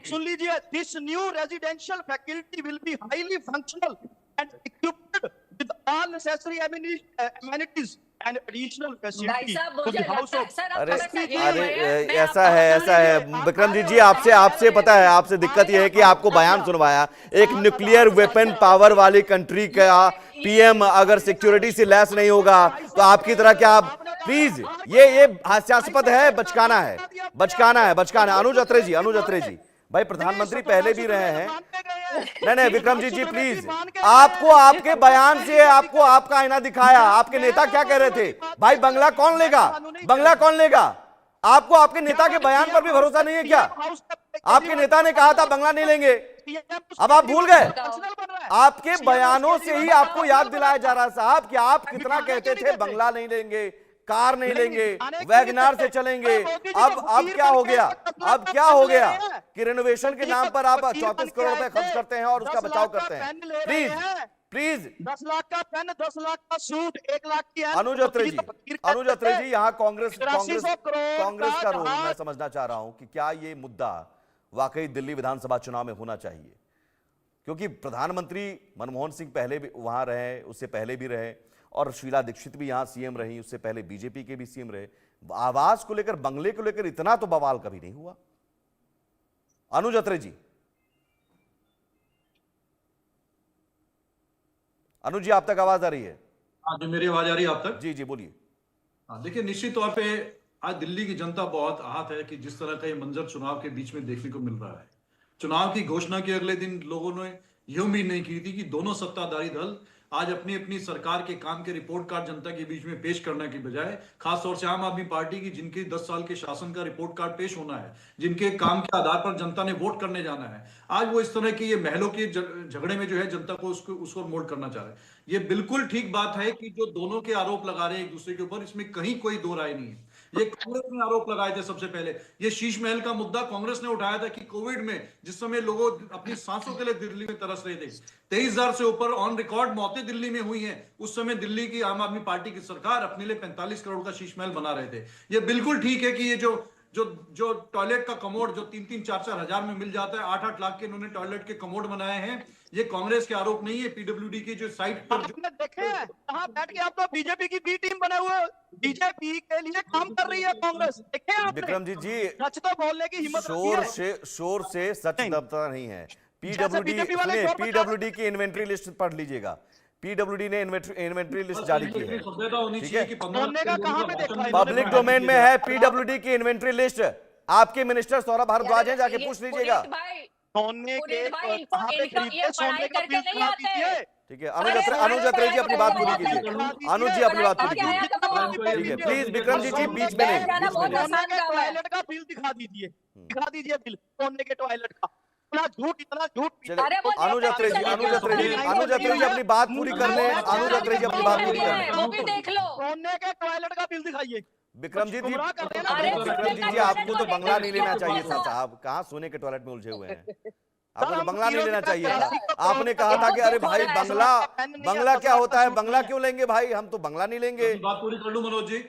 Speaker 8: सुन लीजिए, this new residential facility will be highly functional and equipped with all necessary amenities and additional facility to the house of.
Speaker 1: अरे ऐसा है विक्रमजीत जी, आपसे पता है, आपसे दिक्कत यह है कि आपको बयान सुनवाया, एक न्यूक्लियर वेपन पावर वाली कंट्री का पीएम अगर सिक्योरिटी से लैस नहीं होगा तो आपकी तरह क्या, प्लीज ये हास्यास्पद है, बचकाना है। अनुज अत्रे जी, भाई प्रधानमंत्री पहले भी रहे हैं। नहीं विक्रमजीत जी प्लीज, आपको आपके बयान से आपको आपका आईना दिखाया, आपके नेता क्या कह रहे थे, भाई बंगला कौन लेगा? आपको आपके नेता के बयान पर भी भरोसा नहीं है क्या? आपके नेता ने कहा था बंगला नहीं लेंगे, अब आप भूल गए? आपके बयानों से ही आपको याद दिलाया जा रहा साहब कि आप कितना कहते थे बंगला नहीं लेंगे, कार नहीं लेंगे,
Speaker 8: आने के
Speaker 1: वैगनार
Speaker 8: लिए
Speaker 1: से चलेंगे।
Speaker 8: मोदी जी
Speaker 1: अब
Speaker 8: तो
Speaker 1: अब
Speaker 8: फकीर
Speaker 1: क्या हो
Speaker 8: बन के
Speaker 1: गया?
Speaker 8: 10 लाख
Speaker 1: अब
Speaker 8: का
Speaker 1: क्या हो
Speaker 8: पेन ले
Speaker 1: गया
Speaker 8: रहे हैं।
Speaker 1: कि रेनोवेशन के नाम पर आप 34 करोड़ रुपए खर्च करते हैं और उसका
Speaker 8: 10
Speaker 1: बचाव
Speaker 8: लाख का
Speaker 1: करते हैं?
Speaker 8: पेन ले रहे
Speaker 1: प्लीज
Speaker 8: हैं।
Speaker 1: प्लीज
Speaker 8: 10 लाख का पेन, 10 लाख का सूट, 1 लाख की
Speaker 1: अनुज अत्री जी, अनुज अत्री जी, यहाँ कांग्रेस
Speaker 8: 8300 करोड़
Speaker 1: कांग्रेस का रोल
Speaker 8: जहाज-
Speaker 1: मैं समझना चाह रहा हूं कि क्या ये मुद्दा वाकई दिल्ली विधानसभा चुनाव में होना चाहिए? क्योंकि प्रधानमंत्री मनमोहन सिंह पहले भी वहां रहे, उससे पहले भी रहे, और शीला दीक्षित भी यहां सीएम रही, उससे पहले बीजेपी के भी सीएम रहे। आवास को लेकर, बंगले को लेकर इतना तो बवाल कभी नहीं हुआ। अनुज अत्री जी, अनुज जी, आप तक आवाज आ रही है?
Speaker 10: हाँ जी, मेरी आवाज आ रही है आप तक?
Speaker 1: जी जी, बोलिए।
Speaker 10: हाँ, देखिए, निश्चित तौर पे आज दिल्ली की जनता बहुत आहत है कि जिस तरह का ये मंजर चुनाव के बीच में देखने को मिल रहा है। चुनाव की घोषणा के अगले दिन लोगों ने यह उम्मीद नहीं की थी कि दोनों सत्ताधारी दल आज अपनी अपनी सरकार के काम के रिपोर्ट कार्ड जनता के बीच में पेश करने की बजाय, खासतौर से आम आदमी पार्टी की, जिनके 10 साल के शासन का रिपोर्ट कार्ड पेश होना है, जिनके काम के आधार पर जनता ने वोट करने जाना है, आज वो इस तरह के ये महलों के झगड़े में जो है जनता को उसको मोल्ड करना चाह रहे हैं। ये बिल्कुल ठीक बात है कि जो दोनों के आरोप लगा रहे हैं एक दूसरे के ऊपर, इसमें कहीं कोई दो राय नहीं है। ये कांग्रेस ने आरोप लगाए थे सबसे पहले। ये शीश महल का मुद्दा कांग्रेस ने उठाया था कि कोविड में जिस समय लोग अपनी सांसों के लिए दिल्ली में तरस रहे थे, 23,000 से ऊपर ऑन रिकॉर्ड मौतें दिल्ली में हुई हैं, उस समय दिल्ली की आम आदमी पार्टी की सरकार अपने लिए 45 करोड़ का शीश महल बना रहे थे। ये बिल्कुल ठीक है कि ये जो टॉयलेट का कमोड जो 3-3, 4-4 हजार में मिल जाता है, 8-8 लाख के इन्होंने टॉयलेट के कमोड बनाए हैं, ये कांग्रेस के आरोप नहीं है। पीडब्ल्यूडी की जो साइट पर
Speaker 8: आपने देखे हैं कहां बैठ के आप लोग बीजेपी की बी टीम बने हुए, बीजेपी के लिए काम कर रही है कांग्रेस, देखे आपने?
Speaker 1: विक्रम जी,
Speaker 8: सच तो बोलने की हिम्मत रखी है।
Speaker 1: शोर से सच
Speaker 8: नहीं।
Speaker 1: दबता नहीं है।
Speaker 8: जैसे बीजेपी वाले
Speaker 1: सुनिए,
Speaker 8: शोर मचा
Speaker 1: पीडब्ल्यूडी की इन्वेंट्री लिस्ट पढ़ लीजिएगा। पीडब्ल्यूडी ने इन्वेंट्री लिस्ट जारी की है,
Speaker 10: सभ्यता होनी
Speaker 1: ठीक
Speaker 10: चाहिए
Speaker 1: है?
Speaker 10: कि
Speaker 8: सोने का कहां पे देखा है?
Speaker 1: पब्लिक डोमेन में है पीडब्ल्यूडी की इन्वेंट्री लिस्ट। आपके मिनिस्टर सौरभ भारद्वाज हैं, जाके पूछ लीजिएगा।
Speaker 8: सोने के
Speaker 9: पुनीत भाई, इनको
Speaker 8: कहां पे
Speaker 9: इनको
Speaker 8: खरीदते
Speaker 9: ये
Speaker 8: सोने
Speaker 9: पढ़ाई
Speaker 8: का
Speaker 9: करके
Speaker 8: बिल
Speaker 9: नहीं
Speaker 8: दिखा
Speaker 9: आते।
Speaker 8: दीजिए।
Speaker 1: ठीक है, अनुज अत्री जी अपनी बात पूरी कीजिए। अनुज जी अपनी बात पूरी कीजिए, ठीक है? प्लीज विक्रम जी, बीच में नहीं, बीच में नहीं।
Speaker 8: सोने के टॉयलेट का बिल दिखा दीजिए, दिखा दीजिए बिल सोने के टॉयलेट का। इतना झूठ
Speaker 1: चलिए,
Speaker 9: वो
Speaker 1: अनुज अत्री जी, अनुज अत्री जी अपनी बात पूरी कर लें। अनुज अत्री जी अपनी बात पूरी कर लें।
Speaker 9: वो भी देख लो।
Speaker 8: सोने के टॉयलेट का बिल दिखाइए।
Speaker 1: विक्रम जी,
Speaker 8: गुमराह कर रहे हैं ना।
Speaker 1: विक्रम जी, आपको तो बंगला नहीं लेना चाहिए था साहब, कहाँ सोने के टॉयलेट में उलझे हुए हैं? आपको तो बंगला नहीं लेना चाहिए था। आपने कहा था कि अरे भाई, बंगला क्या होता है, बंगला क्यों लेंगे भाई, हम तो बंगला नहीं लेंगे।
Speaker 10: बात पूरी कर लूं मनोज जी?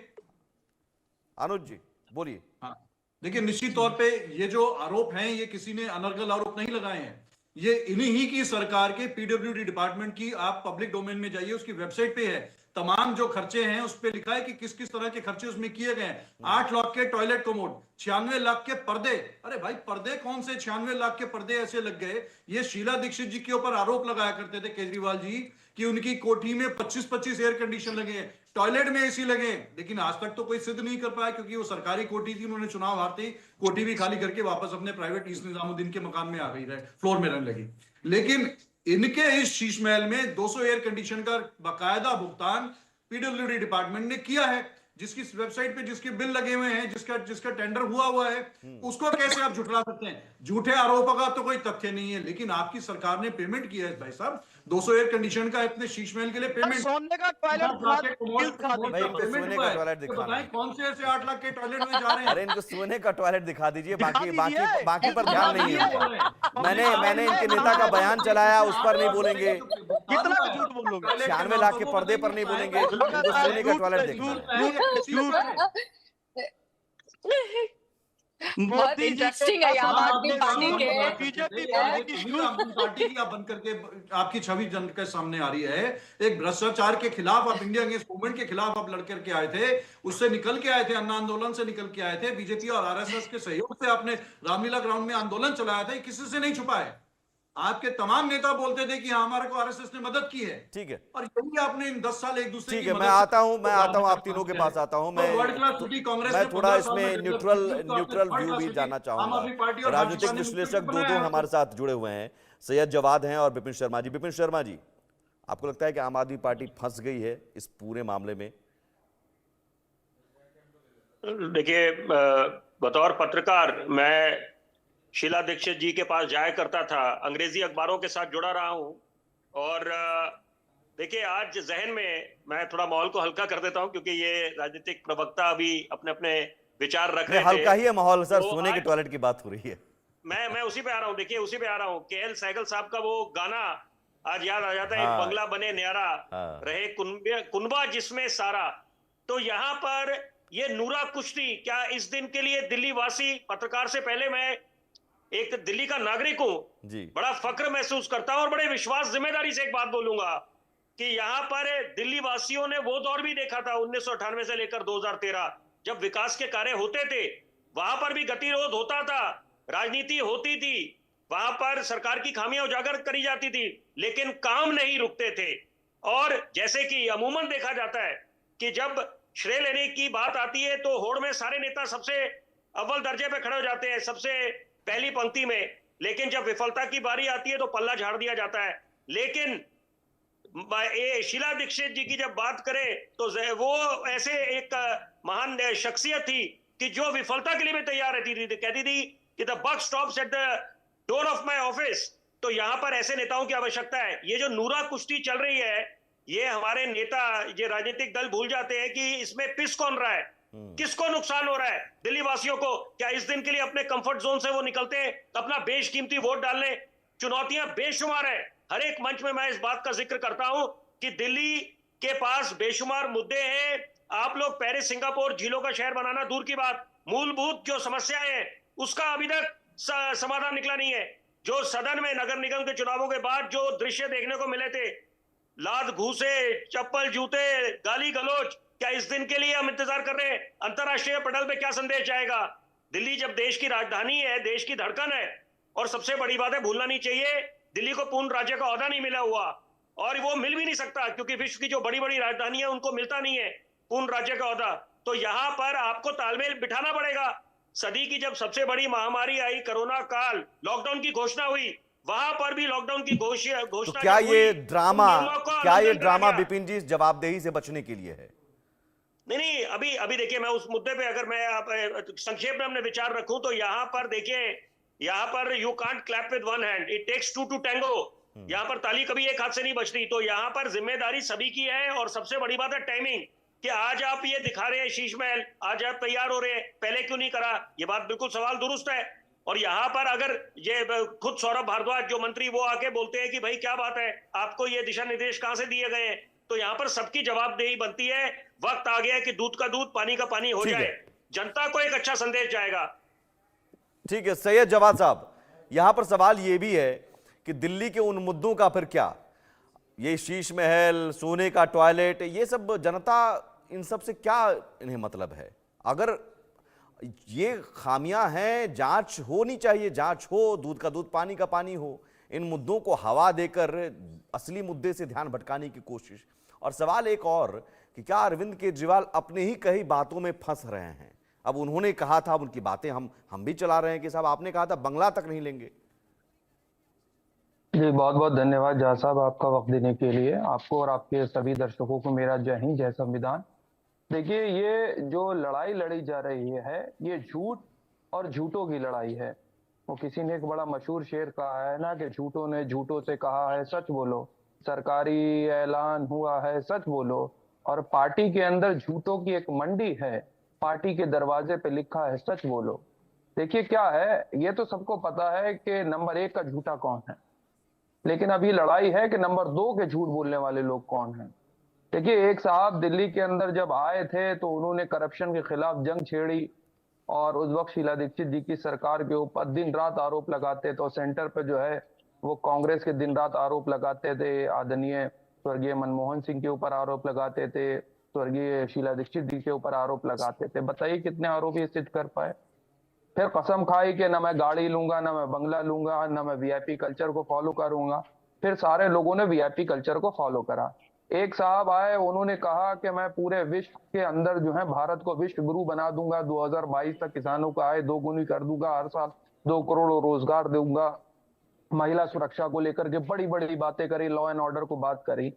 Speaker 1: अनुज जी बोलिए।
Speaker 10: हाँ, देखिए, निश्चित तौर पे ये जो आरोप हैं, ये किसी ने अनर्गल आरोप नहीं लगाए हैं। ये इन्हीं ही की सरकार के पीडब्ल्यूडी डिपार्टमेंट की, आप पब्लिक डोमेन में जाइए, उसकी वेबसाइट पे है, तमाम जो खर्चे हैं उस पे लिखा है कि किस किस तरह के खर्चे उसमें किए गए हैं। 8 लाख के टॉयलेट कमोड, 96 लाख के पर्दे। अरे भाई, पर्दे कौन से 96 लाख के पर्दे ऐसे लग गए? ये शीला दीक्षित जी के ऊपर आरोप लगाया करते थे केजरीवाल जी कि उनकी कोठी में 25-25 एयर कंडीशन लगे हैं, टॉयलेट में एसी लगे, लेकिन आज तक तो कोई सिद्ध नहीं कर पाया, क्योंकि वो सरकारी कोठी थी। उन्होंने चुनाव हारते ही कोठी भी खाली करके वापस अपने प्राइवेट ईस्ट निजामुद्दीन के मकान में आ गई, रहे फ्लोर में रहने लगी। लेकिन इनके इस शीश महल में 200 एयर कंडीशन का बाकायदा भुगतान पीडब्ल्यूडी डिपार्टमेंट ने किया है, जिसकी वेबसाइट पे जिसके बिल लगे हुए हैं, जिसका टेंडर हुआ है, उसको कैसे आप झुठला सकते हैं? झूठे आरोपों का तो कोई तथ्य नहीं है, लेकिन आपकी सरकार ने पेमेंट किया है भाई साहब, 200 एयर कंडीशन का इतने शीश महल के लिए पेमेंट।
Speaker 8: सोने का टॉयलेट
Speaker 1: भाई, इनको सोने का टॉयलेट दिखाना
Speaker 10: बताएं
Speaker 1: है।
Speaker 10: कौन से ऐसे 8 लाख के टॉयलेट में जा रहे हैं?
Speaker 1: अरे इनको सोने का टॉयलेट दिखा दीजिए, बाकी
Speaker 8: दिखा दीजिए।
Speaker 1: बाकी पर ध्यान नहीं है। मैंने इनके नेता का बयान चलाया, उस पर नहीं बोलेंगे।
Speaker 8: कितना झूठ बोलोगे?
Speaker 1: 96 लाख के पर्दे पर नहीं बोलेंगे, इनको सोने का टॉयलेट दिखना है।
Speaker 9: बहुत इंटरेस्टिंग है आम आदमी पार्टी के।
Speaker 8: बीजेपी
Speaker 10: पार्टी की आप बन करके आपकी छवि जन के सामने आ रही है। एक भ्रष्टाचार के खिलाफ आप, इंडिया अगेंस्ट मूवमेंट के खिलाफ आप लड़ करके आए थे, उससे निकल के आए थे, अन्ना आंदोलन से निकल के आए थे, बीजेपी और आरएसएस के सहयोग से आपने रामलीला ग्राउंड में आंदोलन चलाया था, किसी से नहीं छुपा है। आपके तमाम नेता बोलते थे कि हमारे को आरएसएस ने मदद की है,
Speaker 1: ठीक है,
Speaker 10: और यही आपने इन 10 साल एक दूसरे
Speaker 1: ठीक
Speaker 10: की
Speaker 1: है।
Speaker 10: मदद
Speaker 1: मैं आता हूं आप तीनों के पास आता हूं। मैं थोड़ा इसमें न्यूट्रल व्यू भी जानना चाहूंगा। राजनीतिक विश्लेषक दो हमारे साथ जुड़े हुए हैं, सैयद जवाद हैं और विपिन शर्मा जी। विपिन शर्मा जी, आपको लगता है कि आम आदमी पार्टी फंस गई है इस पूरे मामले में?
Speaker 11: देखिए, बतौर पत्रकार मैं शीला दीक्षित जी के पास जाया करता था, अंग्रेजी अखबारों के साथ जुड़ा रहा हूं, और देखिए, आज जहन में मैं थोड़ा माहौल को हल्का कर देता हूं, क्योंकि ये राजनीतिक प्रवक्ता अभी अपने अपने विचार रख रहे थे।
Speaker 1: हल्का ही है माहौल सर,
Speaker 11: तो
Speaker 1: सोने के
Speaker 11: आज
Speaker 1: टॉयलेट की बात हो रही है।
Speaker 11: मैं उसी पे आ रहा हूँ। देखिए, उसी पे आ रहा हूँ। केएल सहगल साहब का वो गाना आज याद आ जाता है,
Speaker 1: हाँ।
Speaker 11: एक बंगला बने न्यारा,
Speaker 1: हाँ।
Speaker 11: रहे कुनबा जिसमें सारा। तो यहाँ पर ये नूरा कुश्ती, क्या इस दिन के लिए दिल्ली वासी, पत्रकार से पहले मैं एक दिल्ली का नागरिक हूं,
Speaker 1: जी।
Speaker 11: बड़ा फक्र महसूस करता हूं और बड़े विश्वास जिम्मेदारी से एक बात बोलूंगा कि यहाँ पर दिल्ली वासियों ने वो दौर भी देखा था 1998 से लेकर 2013, जब विकास के कार्य होते थे, वहां पर भी गतिरोध होता था, राजनीति होती थी, वहां पर सरकार की खामियां उजागर करी जाती थी, लेकिन काम नहीं रुकते थे। और जैसे कि अमूमन देखा जाता है कि जब श्रेय लेने की बात आती है तो होड़ में सारे नेता सबसे अव्वल दर्जे पे खड़े हो जाते हैं, सबसे पहली पंक्ति में, लेकिन जब विफलता की बारी आती है तो पल्ला झाड़ दिया जाता है। लेकिन शीला दीक्षित जी की जब बात करें तो वो ऐसे एक महान शख्सियत थी कि जो विफलता के लिए भी तैयार रहती थी, कहती थी कि the buck stops at the door of my office. तो यहां पर ऐसे नेताओं की आवश्यकता है। ये जो नूरा कुश्ती चल रही है, ये हमारे नेता, ये राजनीतिक दल भूल जाते हैं कि इसमें पिस कौन रहा है, किसको नुकसान हो रहा है, दिल्ली वासियों को। क्या इस दिन के लिए अपने कंफर्ट जोन से वो निकलते हैं अपना बेशकीमती वोट डालने? चुनौतियां बेशुमार है। हर एक मंच में मैं इस बात का जिक्र करता हूं कि दिल्ली के पास बेशुमार मुद्दे हैं। आप लोग पेरिस, सिंगापुर, झीलों का शहर बनाना दूर की बात, मूलभूत जो समस्याएं हैं उसका अभी तक समाधान निकला नहीं है। जो सदन में नगर निगम के चुनावों के बाद जो दृश्य देखने को मिले थे, लात घूसे, चप्पल जूते, गाली गलौज, क्या इस दिन के लिए हम इंतजार कर रहे हैं? अंतरराष्ट्रीय पटल पे क्या संदेश जाएगा? दिल्ली जब देश की राजधानी है, देश की धड़कन है, और सबसे बड़ी बात है, भूलना नहीं चाहिए, दिल्ली को पूर्ण राज्य का ओहदा नहीं मिला हुआ, और वो मिल भी नहीं सकता, क्योंकि विश्व की जो बड़ी बड़ी राजधानी है उनको मिलता नहीं है पूर्ण राज्य का ओहदा। तो यहाँ पर आपको तालमेल बिठाना पड़ेगा। सदी की जब सबसे बड़ी महामारी आई, कोरोना काल, लॉकडाउन की घोषणा हुई, वहां पर भी लॉकडाउन की घोषणा
Speaker 1: तो क्या ये ड्रामा विपिन जी जवाबदेही से बचने के लिए है?
Speaker 11: नहीं, अभी देखिए, मैं उस मुद्दे पे अगर मैं आप संक्षेप में अपने विचार रखूं तो यहाँ पर देखिए, यहाँ पर you can't clap with one hand, it takes two to tango. यहाँ पर ताली कभी एक हाथ से नहीं बचती। तो यहाँ पर जिम्मेदारी सभी की है, और सबसे बड़ी बात है टाइमिंग, कि आज आप ये दिखा रहे हैं शीश महल, आज आप तैयार हो रहे हैं, पहले क्यों नहीं करा? ये बात बिल्कुल सवाल दुरुस्त है। और यहाँ पर अगर ये खुद सौरभ भारद्वाज जो मंत्री, वो आके बोलते हैं कि भाई क्या बात है, आपको ये दिशा निर्देश कहां से दिए गए हैं? तो यहाँ पर सबकी जवाबदेही बनती है। वक्त आ गया है कि दूध का दूध, पानी का पानी हो जाए, जनता को एक अच्छा संदेश जाएगा।
Speaker 1: ठीक है सैयद जवाद साहब, यहां पर सवाल यह भी है कि दिल्ली के उन मुद्दों का फिर क्या? ये शीश महल, सोने का टॉयलेट, ये सब जनता, इन सब से क्या इन्हें मतलब है? अगर ये खामियां हैं, जांच होनी चाहिए, जांच हो, दूध का दूध पानी का पानी हो। इन मुद्दों को हवा देकर असली मुद्दे से ध्यान भटकाने की कोशिश। और सवाल एक और कि क्या अरविंद केजरीवाल अपने ही कई बातों में फंस रहे हैं? अब उन्होंने कहा था, उनकी बातें हम भी चला रहे हैं कि साहब आपने कहा था बंगला तक नहीं लेंगे।
Speaker 12: जी बहुत बहुत धन्यवाद जहा साहब आपका वक्त देने के लिए। आपको और आपके सभी दर्शकों को मेरा जय हिंद, जय संविधान। देखिए, ये जो लड़ाई लड़ी जा रही है, ये झूठ और झूठों की लड़ाई है। वो किसी ने एक बड़ा मशहूर शेर कहा है ना, कि झूठों ने झूठों से कहा है सच बोलो, सरकारी ऐलान हुआ है सच बोलो। और पार्टी के अंदर झूठों की एक मंडी है, पार्टी के दरवाजे पे लिखा है सच बोलो। देखिए क्या है, ये तो सबको पता है कि नंबर 1 का झूठा कौन है, लेकिन अभी लड़ाई है कि नंबर 2 के झूठ बोलने वाले लोग कौन हैं। देखिए, एक साहब दिल्ली के अंदर जब आए थे तो उन्होंने करप्शन के खिलाफ जंग छेड़ी, और उस वक्त शीला दीक्षित जी की सरकार के ऊपर दिन रात आरोप लगाते थे, और सेंटर पे जो है वो कांग्रेस के दिन रात आरोप लगाते थे। आदरणीय स्वर्गीय मनमोहन सिंह के ऊपर आरोप लगाते थे, स्वर्गीय शीला दीक्षित जी के ऊपर आरोप लगाते थे। बताइए कितने आरोप ये सिद्ध कर पाए? फिर कसम खाई कि ना मैं गाड़ी लूंगा, ना मैं बंगला लूंगा, ना मैं वीआईपी कल्चर को फॉलो करूंगा। फिर सारे लोगों ने वीआईपी कल्चर को फॉलो करा। एक साहब आए, उन्होंने कहा कि मैं पूरे विश्व के अंदर जो है भारत को विश्व गुरु बना दूंगा, 2022 तक किसानों का आय 2 गुनी कर दूंगा, हर साल 2 करोड़ रोजगार दूंगा, महिला सुरक्षा को लेकर के बड़ी बड़ी बातें करी, लॉ एंड ऑर्डर को बात करी।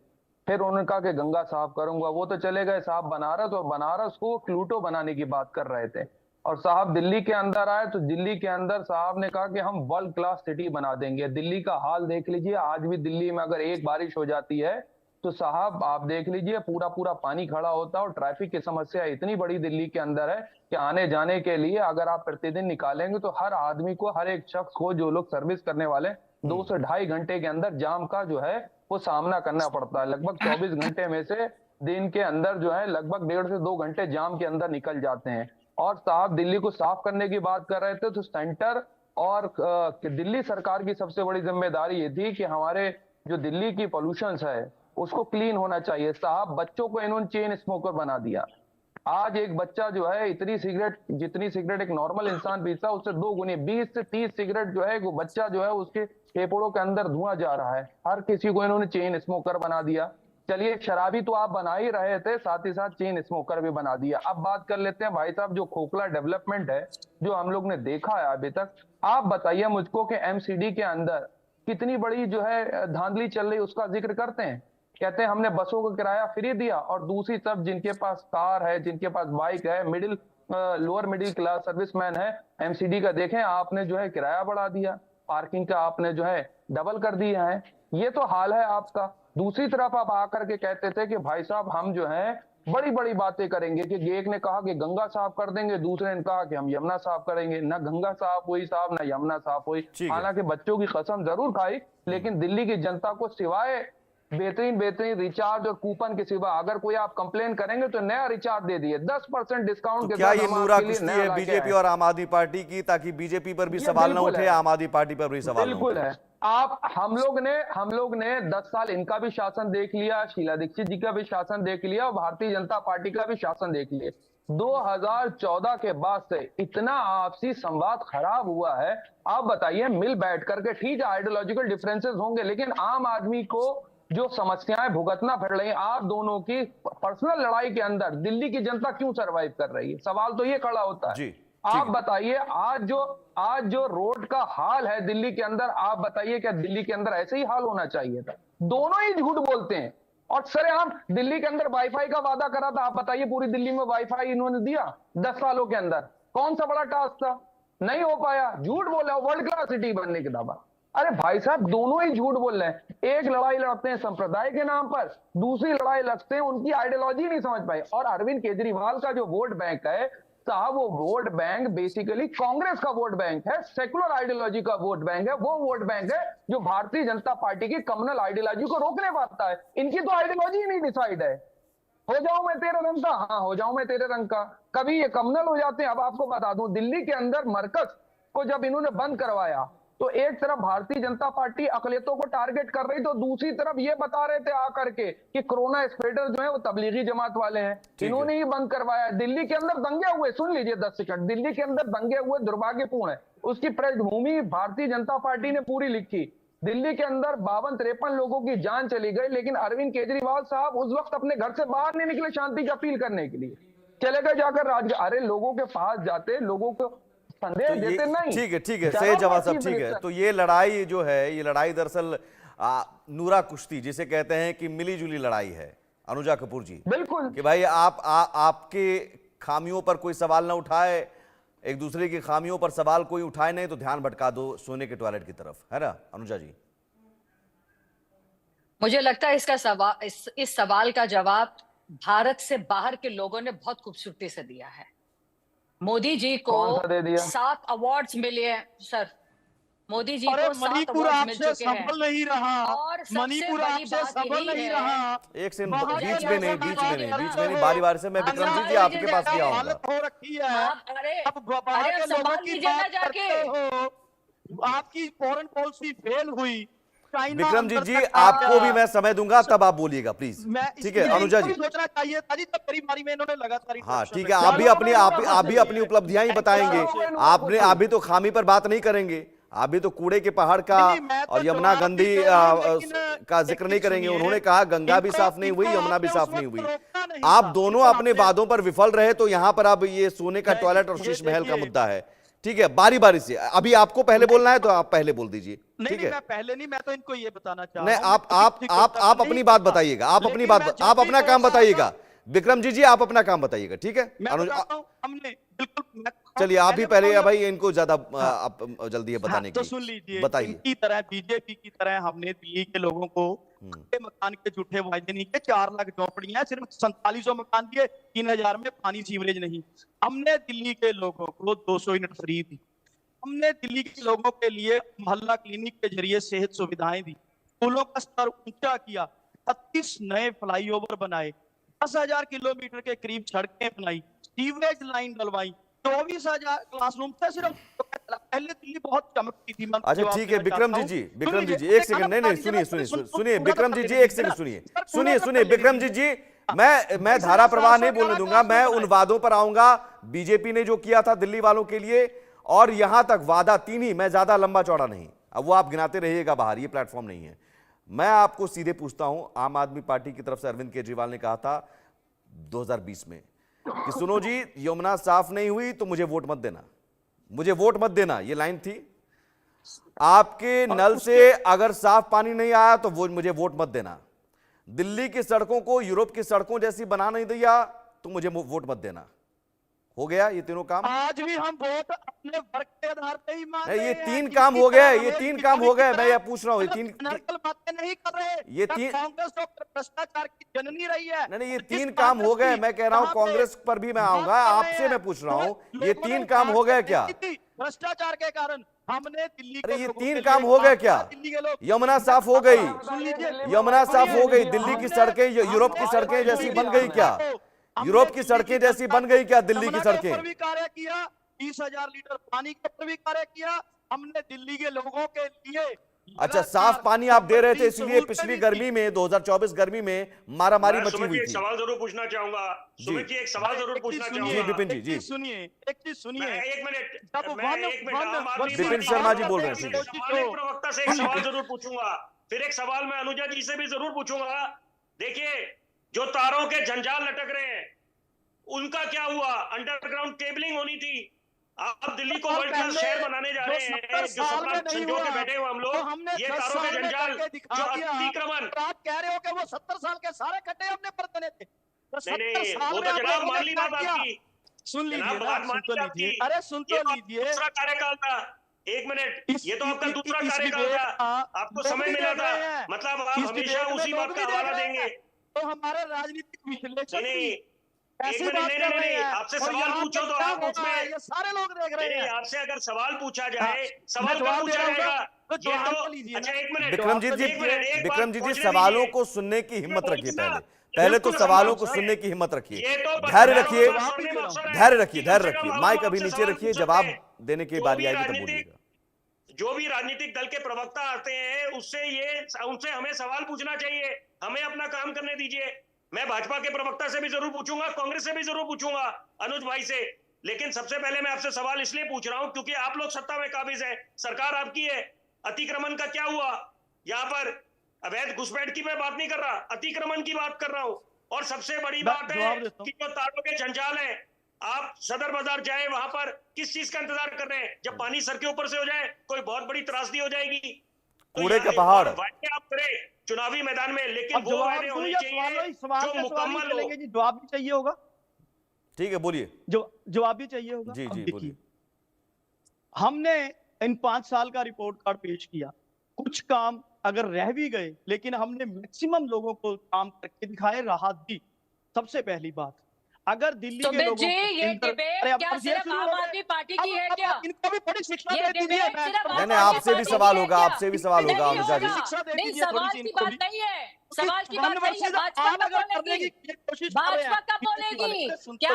Speaker 12: फिर उन्होंने कहा कि गंगा साफ करूंगा। वो तो चले गए साहब बनारस, और बनारस को क्लूटो बनाने की बात कर रहे थे। और साहब दिल्ली के अंदर आए तो दिल्ली के अंदर साहब ने कहा कि हम वर्ल्ड क्लास सिटी बना देंगे। दिल्ली का हाल देख लीजिए, आज भी दिल्ली में अगर एक बारिश हो जाती है तो साहब आप देख लीजिए पूरा पूरा पानी खड़ा होता है और ट्रैफिक की समस्या इतनी बड़ी दिल्ली के अंदर है कि आने जाने के लिए अगर आप प्रतिदिन निकालेंगे तो हर आदमी को, हर एक शख्स को, जो लोग सर्विस करने वाले 2 से 2.5 घंटे के अंदर जाम का जो है वो सामना करना पड़ता है। लगभग 24 घंटे में से दिन के अंदर जो है लगभग 1.5 से 2 घंटे जाम के अंदर निकल जाते हैं। और साहब दिल्ली को साफ करने की बात कर रहे थे तो सेंटर और दिल्ली सरकार की सबसे बड़ी जिम्मेदारी ये थी कि हमारे जो दिल्ली की पॉल्यूशन है उसको क्लीन होना चाहिए। साहब बच्चों को इन्होंने चेन स्मोकर बना दिया। आज एक बच्चा जो है इतनी सिगरेट, जितनी सिगरेट एक नॉर्मल इंसान पीता है उससे 2 गुनी 20 से 30 सिगरेट जो है वो बच्चा जो है उसके फेफड़ों के अंदर धुआं जा रहा है। हर किसी को इन्होंने चेन स्मोकर बना दिया। चलिए शराबी तो आप बना ही रहे थे, साथ ही साथ चेन स्मोकर भी बना दिया। अब बात कर लेते हैं भाई साहब जो खोखला डेवलपमेंट है जो हम लोग ने देखा है अभी तक। आप बताइए मुझको कि एमसीडी के अंदर कितनी बड़ी जो है धांधली चल रही, उसका जिक्र करते हैं। कहते हैं हमने बसों का किराया फ्री दिया और दूसरी तरफ जिनके पास कार है, जिनके पास बाइक है, लोअर मिडिल क्लास सर्विसमैन है, एमसीडी का देखें आपने जो है किराया बढ़ा दिया, पार्किंग का आपने जो है डबल कर दिया है। ये तो हाल है आपका। दूसरी तरफ आप आकर के कहते थे कि भाई साहब हम जो है बड़ी बड़ी बातें करेंगे, कि एक ने कहा कि गंगा साफ कर देंगे, दूसरे ने कहा कि हम यमुना साफ करेंगे। ना गंगा साफ हुई साहब, ना यमुना साफ हुई। हालांकि बच्चों की कसम जरूर खाई, लेकिन दिल्ली की जनता को सिवाय बेहतरीन रिचार्ज और कूपन के सिवा अगर कोई आप कंप्लेन करेंगे तो नया रिचार्ज दे दिए 10% डिस्काउंट के
Speaker 1: क्या
Speaker 12: साथ।
Speaker 1: ये नूरा कुश्ती है बीजेपी और आम आदमी पार्टी की, ताकि बीजेपी पर भी सवाल न उठे, आम आदमी पार्टी पर भी सवाल
Speaker 12: बिल्कुल है। आप हम लोग ने 10 साल इनका भी शासन देख लिया, शीला दीक्षित जी का भी शासन देख लिया और भारतीय जनता पार्टी का भी शासन देख लिया। 2014 के बाद से इतना आपसी संवाद खराब हुआ है। आप बताइए, मिल बैठ करके ठीक है आइडियोलॉजिकल डिफरेंसेस होंगे, लेकिन आम आदमी को जो समस्याएं भुगतना पड़ रही है, आप दोनों की पर्सनल लड़ाई के अंदर दिल्ली की जनता क्यों सरवाइव कर रही है? सवाल तो ये खड़ा होता है। आप बताइए, आज जो रोड का हाल है दिल्ली के अंदर, आप बताइए क्या दिल्ली के अंदर ऐसे ही हाल होना चाहिए था? दोनों ही झूठ बोलते हैं। और सरेआम दिल्ली के अंदर वाईफाई का वादा करा था, आप बताइए पूरी दिल्ली में वाईफाई इन्होंने दिया 10 सालों के अंदर? कौन सा बड़ा टास्क था? नहीं हो पाया। झूठ बोला वर्ल्ड क्लास सिटी बनने के दावा। अरे भाई साहब दोनों ही झूठ बोल रहे हैं। एक लड़ाई लड़ते हैं संप्रदाय के नाम पर, दूसरी लड़ाई लड़ते हैं उनकी आइडियोलॉजी नहीं समझ पाए। और अरविंद केजरीवाल का जो वोट बैंक है साहब, वो वोट बैंक बेसिकली कांग्रेस का वोट बैंक है, सेकुलर आइडियोलॉजी का वोट बैंक है। वो वोट बैंक है जो भारतीय जनता पार्टी की कम्युनल आइडियोलॉजी को रोकने पाता है। इनकी तो आइडियोलॉजी ही नहीं डिसाइड है। हो जाऊं मैं तेरे रंग का, हाँ हो जाऊं मैं तेरे रंग का। कभी ये कम्युनल हो जाते हैं। अब आपको बता दूं, दिल्ली के अंदर मरकज को जब इन्होंने बंद करवाया तो एक तरफ भारतीय जनता पार्टी अकलियतों को टारगेट कर रही, तो दूसरी तरफ ये बता रहे थे आकर के कि कोरोना स्प्रेडर जो है वो तबलीगी जमात वाले हैं, इन्होंने ही बंद करवाया। दिल्ली के अंदर दंगे हुए, सुन लीजिए 10 सेकंड, दिल्ली के अंदर दंगे हुए, दुर्भाग्यपूर्ण है। उसकी पृष्ठभूमि भारतीय जनता पार्टी ने पूरी लिखी। दिल्ली के अंदर 52-53 लोगों की जान चली गई, लेकिन अरविंद केजरीवाल साहब उस वक्त अपने घर से बाहर नहीं निकले शांति की अपील करने के लिए। चले गए जाकर अरे लोगों के पास जाते, लोगों को संदेश देते नहीं।
Speaker 1: ठीक है सही जवाब सब ठीक है। तो ये लड़ाई जो है, ये लड़ाई दरअसल नूरा कुश्ती जिसे कहते हैं कि मिली जुली लड़ाई है अनुजा कपूर जी।
Speaker 12: बिल्कुल
Speaker 1: कि भाई आपके खामियों पर कोई सवाल ना उठाए, एक दूसरे की खामियों पर सवाल कोई उठाए नहीं तो ध्यान भटका दो सोने के टॉयलेट की तरफ, है ना अनुजा जी?
Speaker 9: मुझे लगता है इस सवाल का जवाब भारत से बाहर के लोगों ने बहुत खूबसूरती से दिया है। मोदी जी को 7 अवार्ड्स मिले हैं सर। मोदी जी को 7 अवार्ड मिल चुके हैं।
Speaker 8: नहीं रहा
Speaker 9: और मणिपुर आपसे सफल नहीं रहा।
Speaker 1: एक से बीच में नहीं बारी से मैं विक्रम जी आपके पास किया हूँ।
Speaker 8: हो रखी है। अब बाहर के लोगों की बात करते हो, आपकी फॉरेन पॉलिसी फेल हुई।
Speaker 1: विक्रम जी आपको भी मैं समय दूंगा, तब आप बोलिएगा प्लीज। ठीक है अनुजा जी,
Speaker 8: सोचना चाहिए था जी, तब मेरी बारी में इन्होंने लगातार।
Speaker 1: हाँ ठीक है, आप भी अपनी उपलब्धियां ही बताएंगे। आपने अभी तो खामी पर बात नहीं करेंगे, अभी तो कूड़े के पहाड़ का और यमुना गंदी का जिक्र नहीं करेंगे। उन्होंने कहा गंगा भी साफ नहीं हुई, यमुना भी साफ नहीं हुई। आप दोनों अपने वादों पर विफल रहे, तो यहाँ पर अब ये सोने का टॉयलेट और शीश महल का मुद्दा है। ठीक है, बारी बारी से, अभी आपको पहले बोलना है तो आप पहले बोल दीजिए। ठीक है,
Speaker 8: मैं पहले नहीं, मैं तो इनको ये बताना चाहता हूं।
Speaker 1: नहीं, आप अपनी बात बताइएगा, आप अपना काम बताइएगा। विक्रम जी आप अपना काम बताइएगा। ठीक है,
Speaker 8: हमने बिल्कुल।
Speaker 1: चलिए आप ही पहले, भाई इनको ज्यादा जल्दी है बताने की।
Speaker 8: तो सुन लीजिए,
Speaker 1: बताइए।
Speaker 8: इनकी तरह बीजेपी की तरह हमने दिल्ली के लोगों को मकान के झूठे वायदे नहीं किए, 4 लाख झोपड़ियां, सिर्फ 4700 मकान दिए, 3000 में पानी सीवरेज नहीं। हमने दिल्ली के लोगों को 200 यूनिट फ्री दी, हमने दिल्ली के लोगों के लिए मोहल्ला क्लिनिक के जरिए सेहत सुविधाएं दी, स्कूलों का स्तर ऊंचा किया, 36 नए फ्लाईओवर बनाए, 10,000 किलोमीटर के करीब सड़कें बनाई, सीवरेज लाइन डलवाई, 24,000 क्लासरूम थे सिर्फ। पहले दिल्ली बहुत चमकती थी।
Speaker 1: अच्छा ठीक है विक्रम जी, विक्रम जी एक सेकंड, नहीं सुनिए विक्रम जी एक सेकंड सुनिए विक्रम जी, मैं धारा प्रवाह नहीं बोलने दूंगा, मैं उन वादों पर आऊंगा बीजेपी ने जो किया था दिल्ली वालों के लिए, और यहां तक वादा 3 ही, मैं ज्यादा लंबा चौड़ा नहीं, अब वो आप गिनाते रहिएगा बाहर, ये प्लेटफॉर्म नहीं है। मैं आपको सीधे पूछता हूं, आम आदमी पार्टी की तरफ से अरविंद केजरीवाल ने कहा था 2020 में कि सुनो जी, यमुना साफ नहीं हुई तो मुझे वोट मत देना, मुझे वोट मत देना, ये लाइन थी। आपके नल से अगर साफ पानी नहीं आया तो वो मुझे वोट मत देना, दिल्ली की सड़कों को यूरोप की सड़कों जैसी बना नहीं दिया तो मुझे वोट मत देना। हो गया ये तीनों काम?
Speaker 8: आज भी हम वोट अपने वर्ग के आधार पे ही मांग रहे हैं।
Speaker 1: ये 3 काम हो गए, ये 3 काम हो गए, मैं ये पूछ रहा हूँ, ये 3
Speaker 8: बातें नहीं कर रहे।
Speaker 1: ये 3
Speaker 8: कांग्रेस तो भ्रष्टाचार की जननी रही है।
Speaker 1: नहीं ये 3 काम हो गए, मैं कह रहा हूँ कांग्रेस पर भी मैं आऊंगा, आपसे मैं पूछ रहा हूँ ये 3 काम हो गए क्या?
Speaker 8: भ्रष्टाचार के कारण हमने दिल्ली
Speaker 1: अरे ये 3 काम हो गए क्या? यमुना साफ हो गई, यमुना साफ हो गई, दिल्ली की सड़कें यूरोप की सड़कें जैसी बन गई क्या? यूरोप की सड़कें जैसी बन गई क्या दिल्ली की सड़कें?
Speaker 8: भी कार्य किया, 20,000 लीटर पानी के ऊपर भी कार्य किया हमने दिल्ली के लोगों के लिए।
Speaker 1: अच्छा साफ पानी आप दे रहे थे, इसलिए पिछली गर्मी में 2024 गर्मी में मारामारी मची हुई थी।
Speaker 11: सवाल जरूर पूछना चाहूंगा सुमित जी, एक सवाल जरूर पूछना चाहूंगा।
Speaker 1: विपिन जी
Speaker 8: सुनिए, एक चीज सुनिए,
Speaker 11: एक मिनट
Speaker 1: विपिन शर्मा जी बोल रहे हैं।
Speaker 11: प्रवक्ता से एक सवाल जरूर पूछूंगा, फिर एक सवाल मैं अनुजा जी से भी जरूर पूछूंगा। देखिए जो तारों के जंजाल लटक रहे हैं उनका क्या हुआ? अंडरग्राउंड केबलिंग होनी थी। आप दिल्ली को वर्ल्ड क्लास शहर बनाने जा रहे हैं, जो सपना संजो के बैठे हुए हम लोग, ये तारों के जंजाल जो अतिक्रमण,
Speaker 8: आप कह रहे हो कि वो 70 साल के सारे कटे हमने पर देने थे।
Speaker 11: नहीं वो तो जनाब मान ली बात आपकी,
Speaker 8: सुन लीजिए, अरे सुन तो लीजिए,
Speaker 11: दूसरा कार्यकाल था। एक मिनट, ये तो आपका दूसरा कार्यकाल था, आपको समय मिला था, मतलब आप हमेशा उसी बात का हवाला देंगे।
Speaker 8: तो हमारे राजनीतिक विश्लेषक
Speaker 11: नहीं, आपसे सवाल पूछो तो आप उसमें,
Speaker 8: ये सारे लोग देख रहे हैं।
Speaker 11: आपसे अगर सवाल पूछा जाए, सवाल कब पूछा जाएगा? अच्छा एक मिनट
Speaker 1: विक्रम जी सवालों को सुनने की हिम्मत रखिए, पहले तो सवालों को सुनने की हिम्मत रखिए, धैर्य रखिए, धैर्य रखिए, माइक अभी नीचे रखिए, जवाब देने की बारी आएगी तब बोलिएगा।
Speaker 11: जो भी राजनीतिक दल के प्रवक्ता आते हैं उनसे हमें सवाल पूछना चाहिए, हमें अपना काम करने दीजिए। मैं भाजपा के प्रवक्ता से भी जरूर पूछूंगा, कांग्रेस से भी जरूर पूछूंगा, अनुज भाई से, लेकिन सबसे पहले मैं आपसे सवाल इसलिए पूछ रहा हूं क्योंकि आप लोग सत्ता में काबिज है, सरकार आपकी है। अतिक्रमण का क्या हुआ? यहाँ पर अवैध घुसपैठ की मैं बात नहीं कर रहा, अतिक्रमण की बात कर रहा हूं। और सबसे बड़ी बात है कि जो तारों के जंजाल है, आप सदर बाजार जाए, वहां पर किस चीज का इंतजार कर रहे हैं? जब पानी सर के ऊपर से हो जाए कोई बहुत बड़ी त्रासदी हो जाएगी,
Speaker 1: कूड़े का पहाड़
Speaker 11: आप करें चुनावी मैदान में, लेकिन वो वादे होने चाहिए जो मुकम्मल हो।
Speaker 8: जवाब भी चाहिए होगा,
Speaker 1: ठीक है बोलिए,
Speaker 8: जवाब भी चाहिए होगा।
Speaker 1: जी बोलिए।
Speaker 8: हमने इन 5 साल का रिपोर्ट कार्ड पेश किया, कुछ काम अगर रह भी गए लेकिन हमने मैक्सिमम लोगों को काम करके दिखाए, राहत दी। सबसे पहली बात, अगर दिल्ली के लोगों
Speaker 9: ये डिबेट क्या सिर्फ आम आदमी पार्टी की है क्या?
Speaker 8: इनको भी थोड़ी शिक्षा दे दीजिए।
Speaker 1: नहीं आपसे भी सवाल होगा, आपसे भी सवाल होगा अनुजा जी।
Speaker 9: नहीं सवाल की बात नहीं है, सवाल की बात नहीं है, भाजपा का बोलेगी, भाजपा का बोलेगी क्या?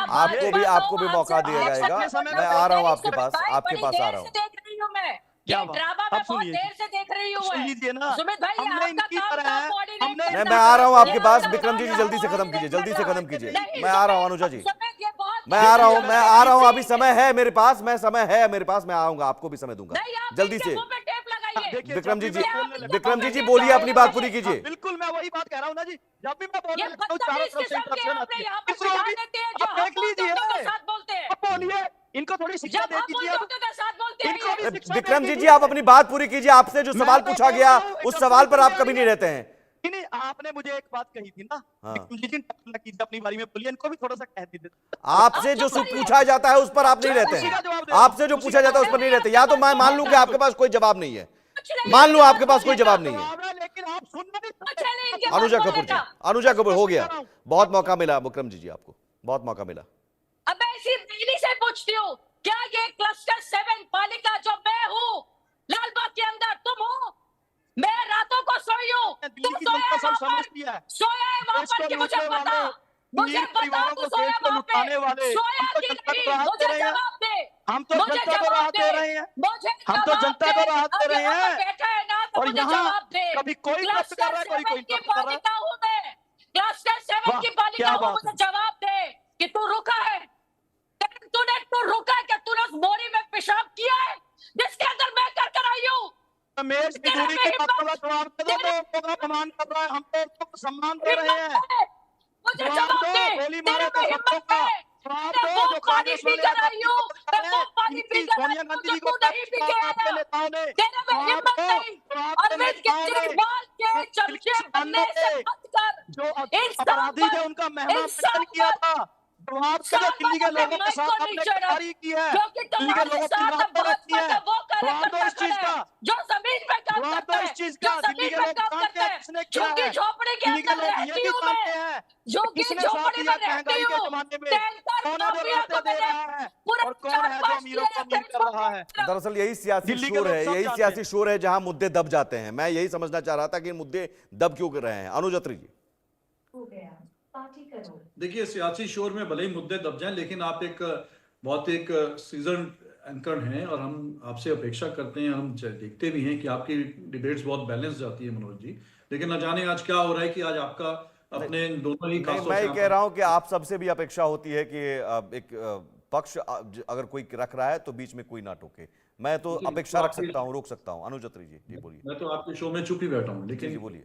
Speaker 1: आपको भी मौका दिया जाएगा, मैं आ रहा हूँ आपके पास आ रहा हूँ।
Speaker 9: देख रही हूँ मैं ये ड्रामा में बहुत देर से देख रही हूँ सुमित भाई,
Speaker 1: मैं आ रहा हूँ आपके पास। विक्रम जी जल्दी से खत्म कीजिए, मैं आ रहा हूँ अनुजा जी, मैं आ रहा हूँ अभी समय है मेरे पास, मैं आऊंगा, आपको भी समय दूंगा जल्दी से। विक्रम जी बोलिए, अपनी बात पूरी कीजिए।
Speaker 8: बिल्कुल मैं वही बात कह रहा हूँ ना जी, जब भी मैं बोलिए इनको थोड़ी शिक्षा दे दीजिए।
Speaker 1: विक्रम जी आप अपनी बात पूरी कीजिए, आपसे जो सवाल पूछा गया उस सवाल पर आप कभी नहीं रहते हैं।
Speaker 8: नहीं आपने मुझे एक बात कही थी ना, अपनी बारी में बोलिए, इनको भी थोड़ा सा कह दीजिए।
Speaker 1: आपसे जो पूछा जाता है उस पर आप नहीं रहते हैं, आपसे जो पूछा जाता है उस पर नहीं रहते। या तो मैं मान लूं कि आपके पास कोई जवाब नहीं है, मान लूं आपके पास कोई जवाब नहीं है,
Speaker 8: आप सुनना नहीं चाहते।
Speaker 9: चले इनके
Speaker 1: अनुजा
Speaker 9: पास
Speaker 1: कपूर जी,
Speaker 9: बोलेगा।
Speaker 1: अनुजा कपूर, हो गया, बहुत मौका मिला मुकरम जी आपको, बहुत मौका मिला।
Speaker 9: अब मैं इसी दिल्ली से पूछती हूँ, क्या ये क्लस्टर 7 पालिका जो मैं हूँ लालबाग के अंदर, तुम हो? मैं रातों को सोई हूँ, तुम सोया है वहाँ पर, सोया है वहाँ पर कि मुझे बता, मुझे बता तू सोया वहाँ पे, सोया कि नहीं, मुझे जवाब दे।
Speaker 8: हम तो जनता को राहत दे रहे हैं,
Speaker 9: मुझे
Speaker 8: हम तो जनता को राहत दे रहे हैं।
Speaker 9: बैठा है ना, तो
Speaker 8: और
Speaker 9: मुझे
Speaker 8: यहाँ
Speaker 9: जवाब दे।
Speaker 8: कभी कोई प्रश्न कर रहा है, कोई
Speaker 9: क्लस्टर 7 की
Speaker 8: प्रश्न कर रहा है।
Speaker 9: पालिका हूँ मैं, क्लस्टर 7 की पालिका
Speaker 8: क्या
Speaker 9: हूँ,
Speaker 8: बात
Speaker 9: मुझे जवाब दे कि तू रुका है, तू रुका है क्या? तूने उस बोरी में पेशाब किया है जिसके अंदर मैं कर आई हूँ?
Speaker 8: मेज की दूरी की बात का जवाब दे दो, लोगों का अपमान कर रहा है, हम तो उसको सम्मान दे रहे हैं।
Speaker 9: मुझे जवाब दे,
Speaker 8: गोली
Speaker 9: तेरे
Speaker 8: मारे
Speaker 9: में
Speaker 8: तो
Speaker 9: हिम्मत
Speaker 8: सबको
Speaker 9: है?
Speaker 8: जवाब
Speaker 9: मैं
Speaker 8: दो,
Speaker 9: वो
Speaker 8: जो
Speaker 9: पानी
Speaker 8: कांग्रेस
Speaker 9: पी
Speaker 8: वाले
Speaker 9: कर आई हूँ, मैं वो पानी पी कर आई
Speaker 8: सोनिया
Speaker 9: हूँ
Speaker 8: गांधी
Speaker 9: जो
Speaker 8: जी
Speaker 9: तू
Speaker 8: को
Speaker 9: नहीं पी के आया
Speaker 8: आपके
Speaker 9: ना।
Speaker 8: नेताओं ने,
Speaker 9: तेरे में हिम्मत नहीं, अरविंद केजरीवाल के चमचे बनने से मत कर।
Speaker 8: जो
Speaker 9: इंसान
Speaker 8: अपराधी थे
Speaker 9: बन,
Speaker 8: उनका मेहमान
Speaker 9: इंसान
Speaker 8: दर्शन किया
Speaker 9: बन।
Speaker 8: था। जवाब दे दो, दिल्ली के
Speaker 9: अपने
Speaker 8: लोगों के
Speaker 9: माइक
Speaker 8: साथ
Speaker 9: को
Speaker 8: आपने
Speaker 9: नीचे रख,
Speaker 8: गद्दारी की है,
Speaker 9: क्योंकि
Speaker 8: दिल्ली के
Speaker 9: तुम्हारे
Speaker 8: लोगों की
Speaker 9: साथ
Speaker 8: राहत रखी
Speaker 9: भाजपा
Speaker 8: है।
Speaker 9: का वो
Speaker 8: जवाब दो
Speaker 9: कार्यकर्ता
Speaker 8: इस चीज
Speaker 9: खड़ा
Speaker 8: का,
Speaker 9: है जो जमीन पे काम
Speaker 8: जवाब
Speaker 9: करता
Speaker 8: दो
Speaker 9: है,
Speaker 8: इस चीज
Speaker 9: जो
Speaker 8: का। दिल्ली
Speaker 9: जमीन
Speaker 8: के
Speaker 9: पे
Speaker 8: लोग
Speaker 9: काम
Speaker 8: जानते
Speaker 9: करता
Speaker 8: हैं
Speaker 9: है,
Speaker 8: किसने किया
Speaker 9: झुग्गी
Speaker 8: है।
Speaker 9: झोपड़ी के
Speaker 8: दिल्ली के
Speaker 9: अंदर
Speaker 8: लोग ये
Speaker 9: रहती
Speaker 8: भी
Speaker 9: हूँ
Speaker 8: जानते
Speaker 9: मैं,
Speaker 8: हैं
Speaker 9: झुग्गी
Speaker 8: किसने साथ
Speaker 9: झोपड़ी
Speaker 8: दिया
Speaker 9: में रहती
Speaker 8: महंगाई के
Speaker 9: हूँ।
Speaker 8: जमाने में,
Speaker 9: टैंकर
Speaker 8: कौन है जो
Speaker 9: माफिया
Speaker 8: रास्ते
Speaker 9: को
Speaker 8: दे
Speaker 9: मैंने
Speaker 8: रहा है,
Speaker 9: पूरा
Speaker 8: और कौन है जो अमीरों को अमीर कर रहा है।
Speaker 1: दरअसल यही सियासी
Speaker 8: दिल्ली के
Speaker 1: शोर
Speaker 8: लोग
Speaker 1: है,
Speaker 8: सब
Speaker 1: यही
Speaker 8: जानते हैं।
Speaker 1: सियासी शोर है जहां मुद्दे दब जाते हैं। मैं यही समझना चाह रहा था कि मुद्दे दब क्यों कर रहे हैं। अनुजत्री जी,
Speaker 10: देखिए, सियासी शोर में भले ही मुद्दे दब जाएं, लेकिन आप बहुत एक सीजन एंकर हैं और हम आपसे अपेक्षा करते हैं, हम देखते भी हैं कि आपकी डिबेट्स बहुत बैलेंस जाती है मनोज जी। लेकिन न जाने आज क्या हो रहा है कि आज आपका अपने दोनों ही
Speaker 1: नहीं, मैं ये कह रहा हूं कि आप सबसे भी अपेक्षा होती है कि एक पक्ष अगर कोई रख रहा है तो बीच में कोई ना टोके। मैं तो अपेक्षा रख सकता हूं, रोक सकता हूं। अनुजत्री जी बोलिए।
Speaker 10: मैं तो आपके शो में चुप ही बैठा हूं, लेकिन
Speaker 1: जी बोलिए।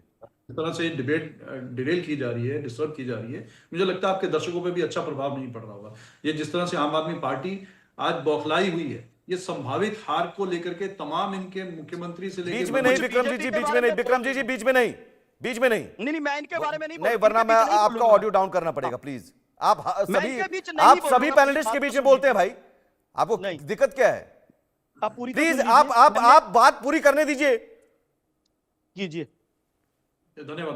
Speaker 10: इस तरह से डिबेट डिरेल की जा रही है, डिस्टर्ब की जा रही है, मुझे लगता है आपके दर्शकों पे भी अच्छा प्रभाव नहीं पड़ रहा होगा। ये जिस तरह से आम आदमी पार्टी आज बौखलाई हुई है, ये संभावित हार को लेकर के तमाम इनके मुख्यमंत्री से लेकर
Speaker 1: बीच में नहीं विक्रम जी, बीच में नहीं विक्रम जी, बीच में नहीं, बीच में नहीं,
Speaker 8: नहीं मैं इनके बारे में
Speaker 1: नहीं, वरना मैं आपका ऑडियो डाउन करना पड़ेगा प्लीज। आप सभी पैनलिस्ट के बीच में बोलते हैं भाई, आपको दिक्कत क्या है? प्लीज आप बात पूरी करने दीजिए।
Speaker 8: कीजिए।
Speaker 10: धन्यवाद।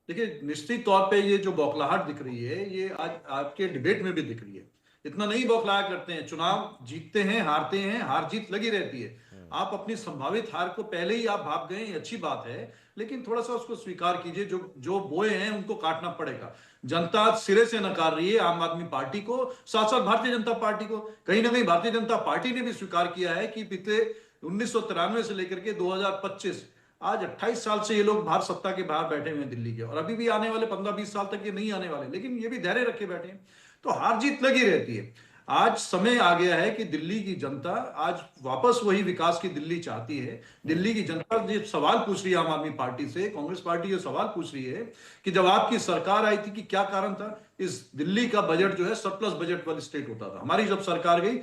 Speaker 10: देखिए, निश्चित तौर पे ये जो बौखलाहट दिख रही है, ये आज आपके डिबेट में भी दिख रही है। इतना नहीं बौखलाया करते हैं, चुनाव जीतते हैं, हारते हैं, हार जीत लगी रहती है। आप अपनी संभावित हार को पहले ही आप भाग गए, अच्छी बात है, लेकिन थोड़ा सा उसको स्वीकार कीजिए। जो बोए हैं उनको काटना पड़ेगा। जनता सिरे से नकार रही है आम आदमी पार्टी को, साथ साथ भारतीय जनता पार्टी को। कहीं ना कहीं भारतीय जनता पार्टी ने भी स्वीकार किया है कि बीते 1993 से लेकर के 2025 आज 28 साल से ये लोग बाहर सत्ता के बाहर बैठे हुए हैं दिल्ली के, और अभी भी आने वाले 15-20 साल तक ये नहीं आने वाले, लेकिन ये भी धैर्य रखे बैठे हैं। तो हार जीत लगी रहती है। आज समय आ गया है कि दिल्ली की जनता आज वापस वही विकास की दिल्ली चाहती है। दिल्ली की जनता ये सवाल पूछ रही है आम आदमी पार्टी से, कांग्रेस पार्टी ये सवाल पूछ रही है कि जब आपकी सरकार आई थी कि क्या कारण था? इस दिल्ली का बजट जो है सरप्लस बजट वाली स्टेट होता था। हमारी जब सरकार गई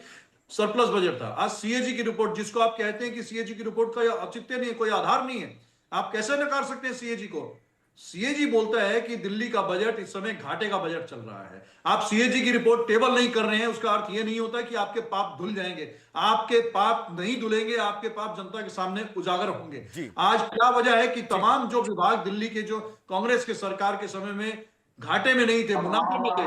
Speaker 10: सरप्लस बजट था। आज सीएजी की रिपोर्ट, जिसको आप कहते हैं कि सीएजी की रिपोर्ट का औचित्य नहीं है, कोई आधार नहीं है, आप कैसे नकार सकते हैं सीएजी को? सीएजी बोलता है कि दिल्ली का बजट इस समय घाटे का बजट चल रहा है। आप सीएजी की रिपोर्ट टेबल नहीं कर रहे हैं, उसका अर्थ यह नहीं होता कि आपके पाप धुल जाएंगे। आपके पाप नहीं धुलेंगे, आपके पाप जनता के सामने उजागर होंगे। आज क्या वजह है कि तमाम जो विभाग दिल्ली के जो कांग्रेस के सरकार के समय में घाटे में नहीं थे, मुनाफे में थे,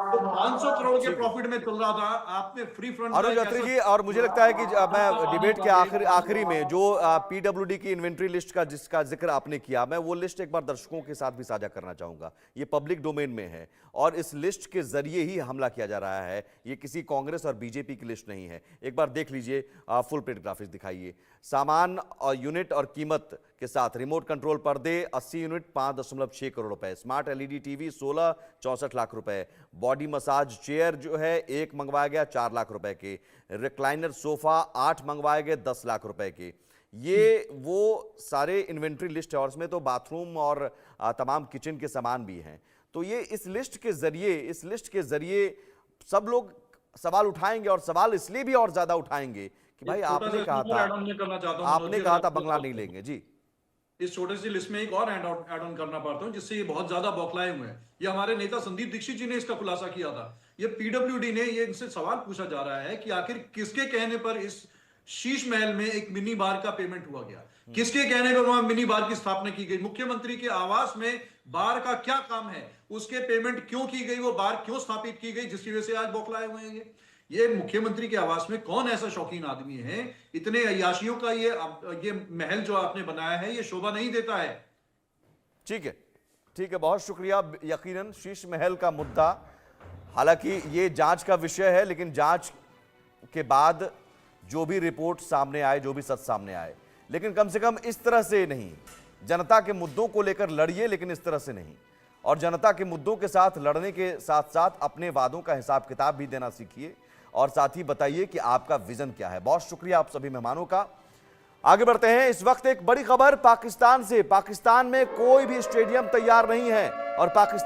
Speaker 10: तो 500 करोड़ के प्रॉफिट में चल रहा था, आपने फ्री फंड।
Speaker 1: अनुजत्री जी, और मुझे लगता है कि मैं डिबेट के आखिरी में जो पीडब्ल्यूडी की इन्वेंट्री लिस्ट का जिसका जिक्र आपने किया, मैं वो लिस्ट एक बार दर्शकों के साथ भी साझा करना चाहूंगा। ये पब्लिक डोमेन में है और इस लिस्ट के जरिए ही हमला किया जा रहा है। ये किसी कांग्रेस और बीजेपी की लिस्ट नहीं है। एक बार देख लीजिए, फुल प्रिंट ग्राफिक्स दिखाइए। सामान और यूनिट और कीमत के साथ रिमोट कंट्रोल पर्दे 80 यूनिट 5.6 करोड़ रुपए, स्मार्ट एलईडी टीवी 16 64 लाख रुपए, बॉडी मसाज चेयर जो है 1 मंगवाया गया 4 लाख रुपए के, रिक्लाइनर सोफा 8 मंगवाए गए 10 लाख रुपए के। ये वो सारे इन्वेंट्री लिस्ट है और इसमें तो बाथरूम और तमाम किचन के सामान भी हैं। तो ये इस लिस्ट के जरिए सब लोग सवाल उठाएंगे और सवाल इसलिए भी और ज्यादा उठाएंगे कि भाई आपने कहा था बंगला नहीं लेंगे। जी,
Speaker 10: इस छोटे सी लिस्ट में एक और ऐड ऑन करना पाता हूं जिससे ये बहुत ज्यादा बौखलाए हुए हैं। ये हमारे नेता संदीप दीक्षित जी ने इसका खुलासा किया था। ये पीडब्ल्यूडी ने, ये इनसे सवाल पूछा जा रहा है कि आखिर किसके कहने पर इस शीश महल में एक मिनी बार का पेमेंट हुआ गया। किसके कहने पर वहां मिनी बार की स्थापना की गई? मुख्यमंत्री के आवास में बार का क्या काम है? उसके पेमेंट क्यों की गई? वो बार क्यों स्थापित की गई जिसकी वजह से आज बौखलाए हुए हैं? ये मुख्यमंत्री के आवास में कौन ऐसा शौकीन आदमी है? इतने अय्याशियों का ये महल जो आपने बनाया है, ये शोभा नहीं देता है।
Speaker 1: ठीक है, ठीक है, बहुत शुक्रिया। यकीनन शीश महल का मुद्दा, हालांकि ये जांच का विषय है, लेकिन जांच के बाद जो भी रिपोर्ट सामने आए, जो भी सच सामने आए, लेकिन कम से कम इस तरह से नहीं। जनता के मुद्दों को लेकर लड़िए, लेकिन इस तरह से नहीं। और जनता के मुद्दों के साथ लड़ने के साथ साथ अपने वादों का हिसाब किताब भी देना सीखिए, और साथ ही बताइए कि आपका विजन क्या है। बहुत शुक्रिया आप सभी मेहमानों का। आगे बढ़ते हैं। इस वक्त एक बड़ी खबर पाकिस्तान से। पाकिस्तान में कोई भी स्टेडियम तैयार नहीं है और पाकिस्तान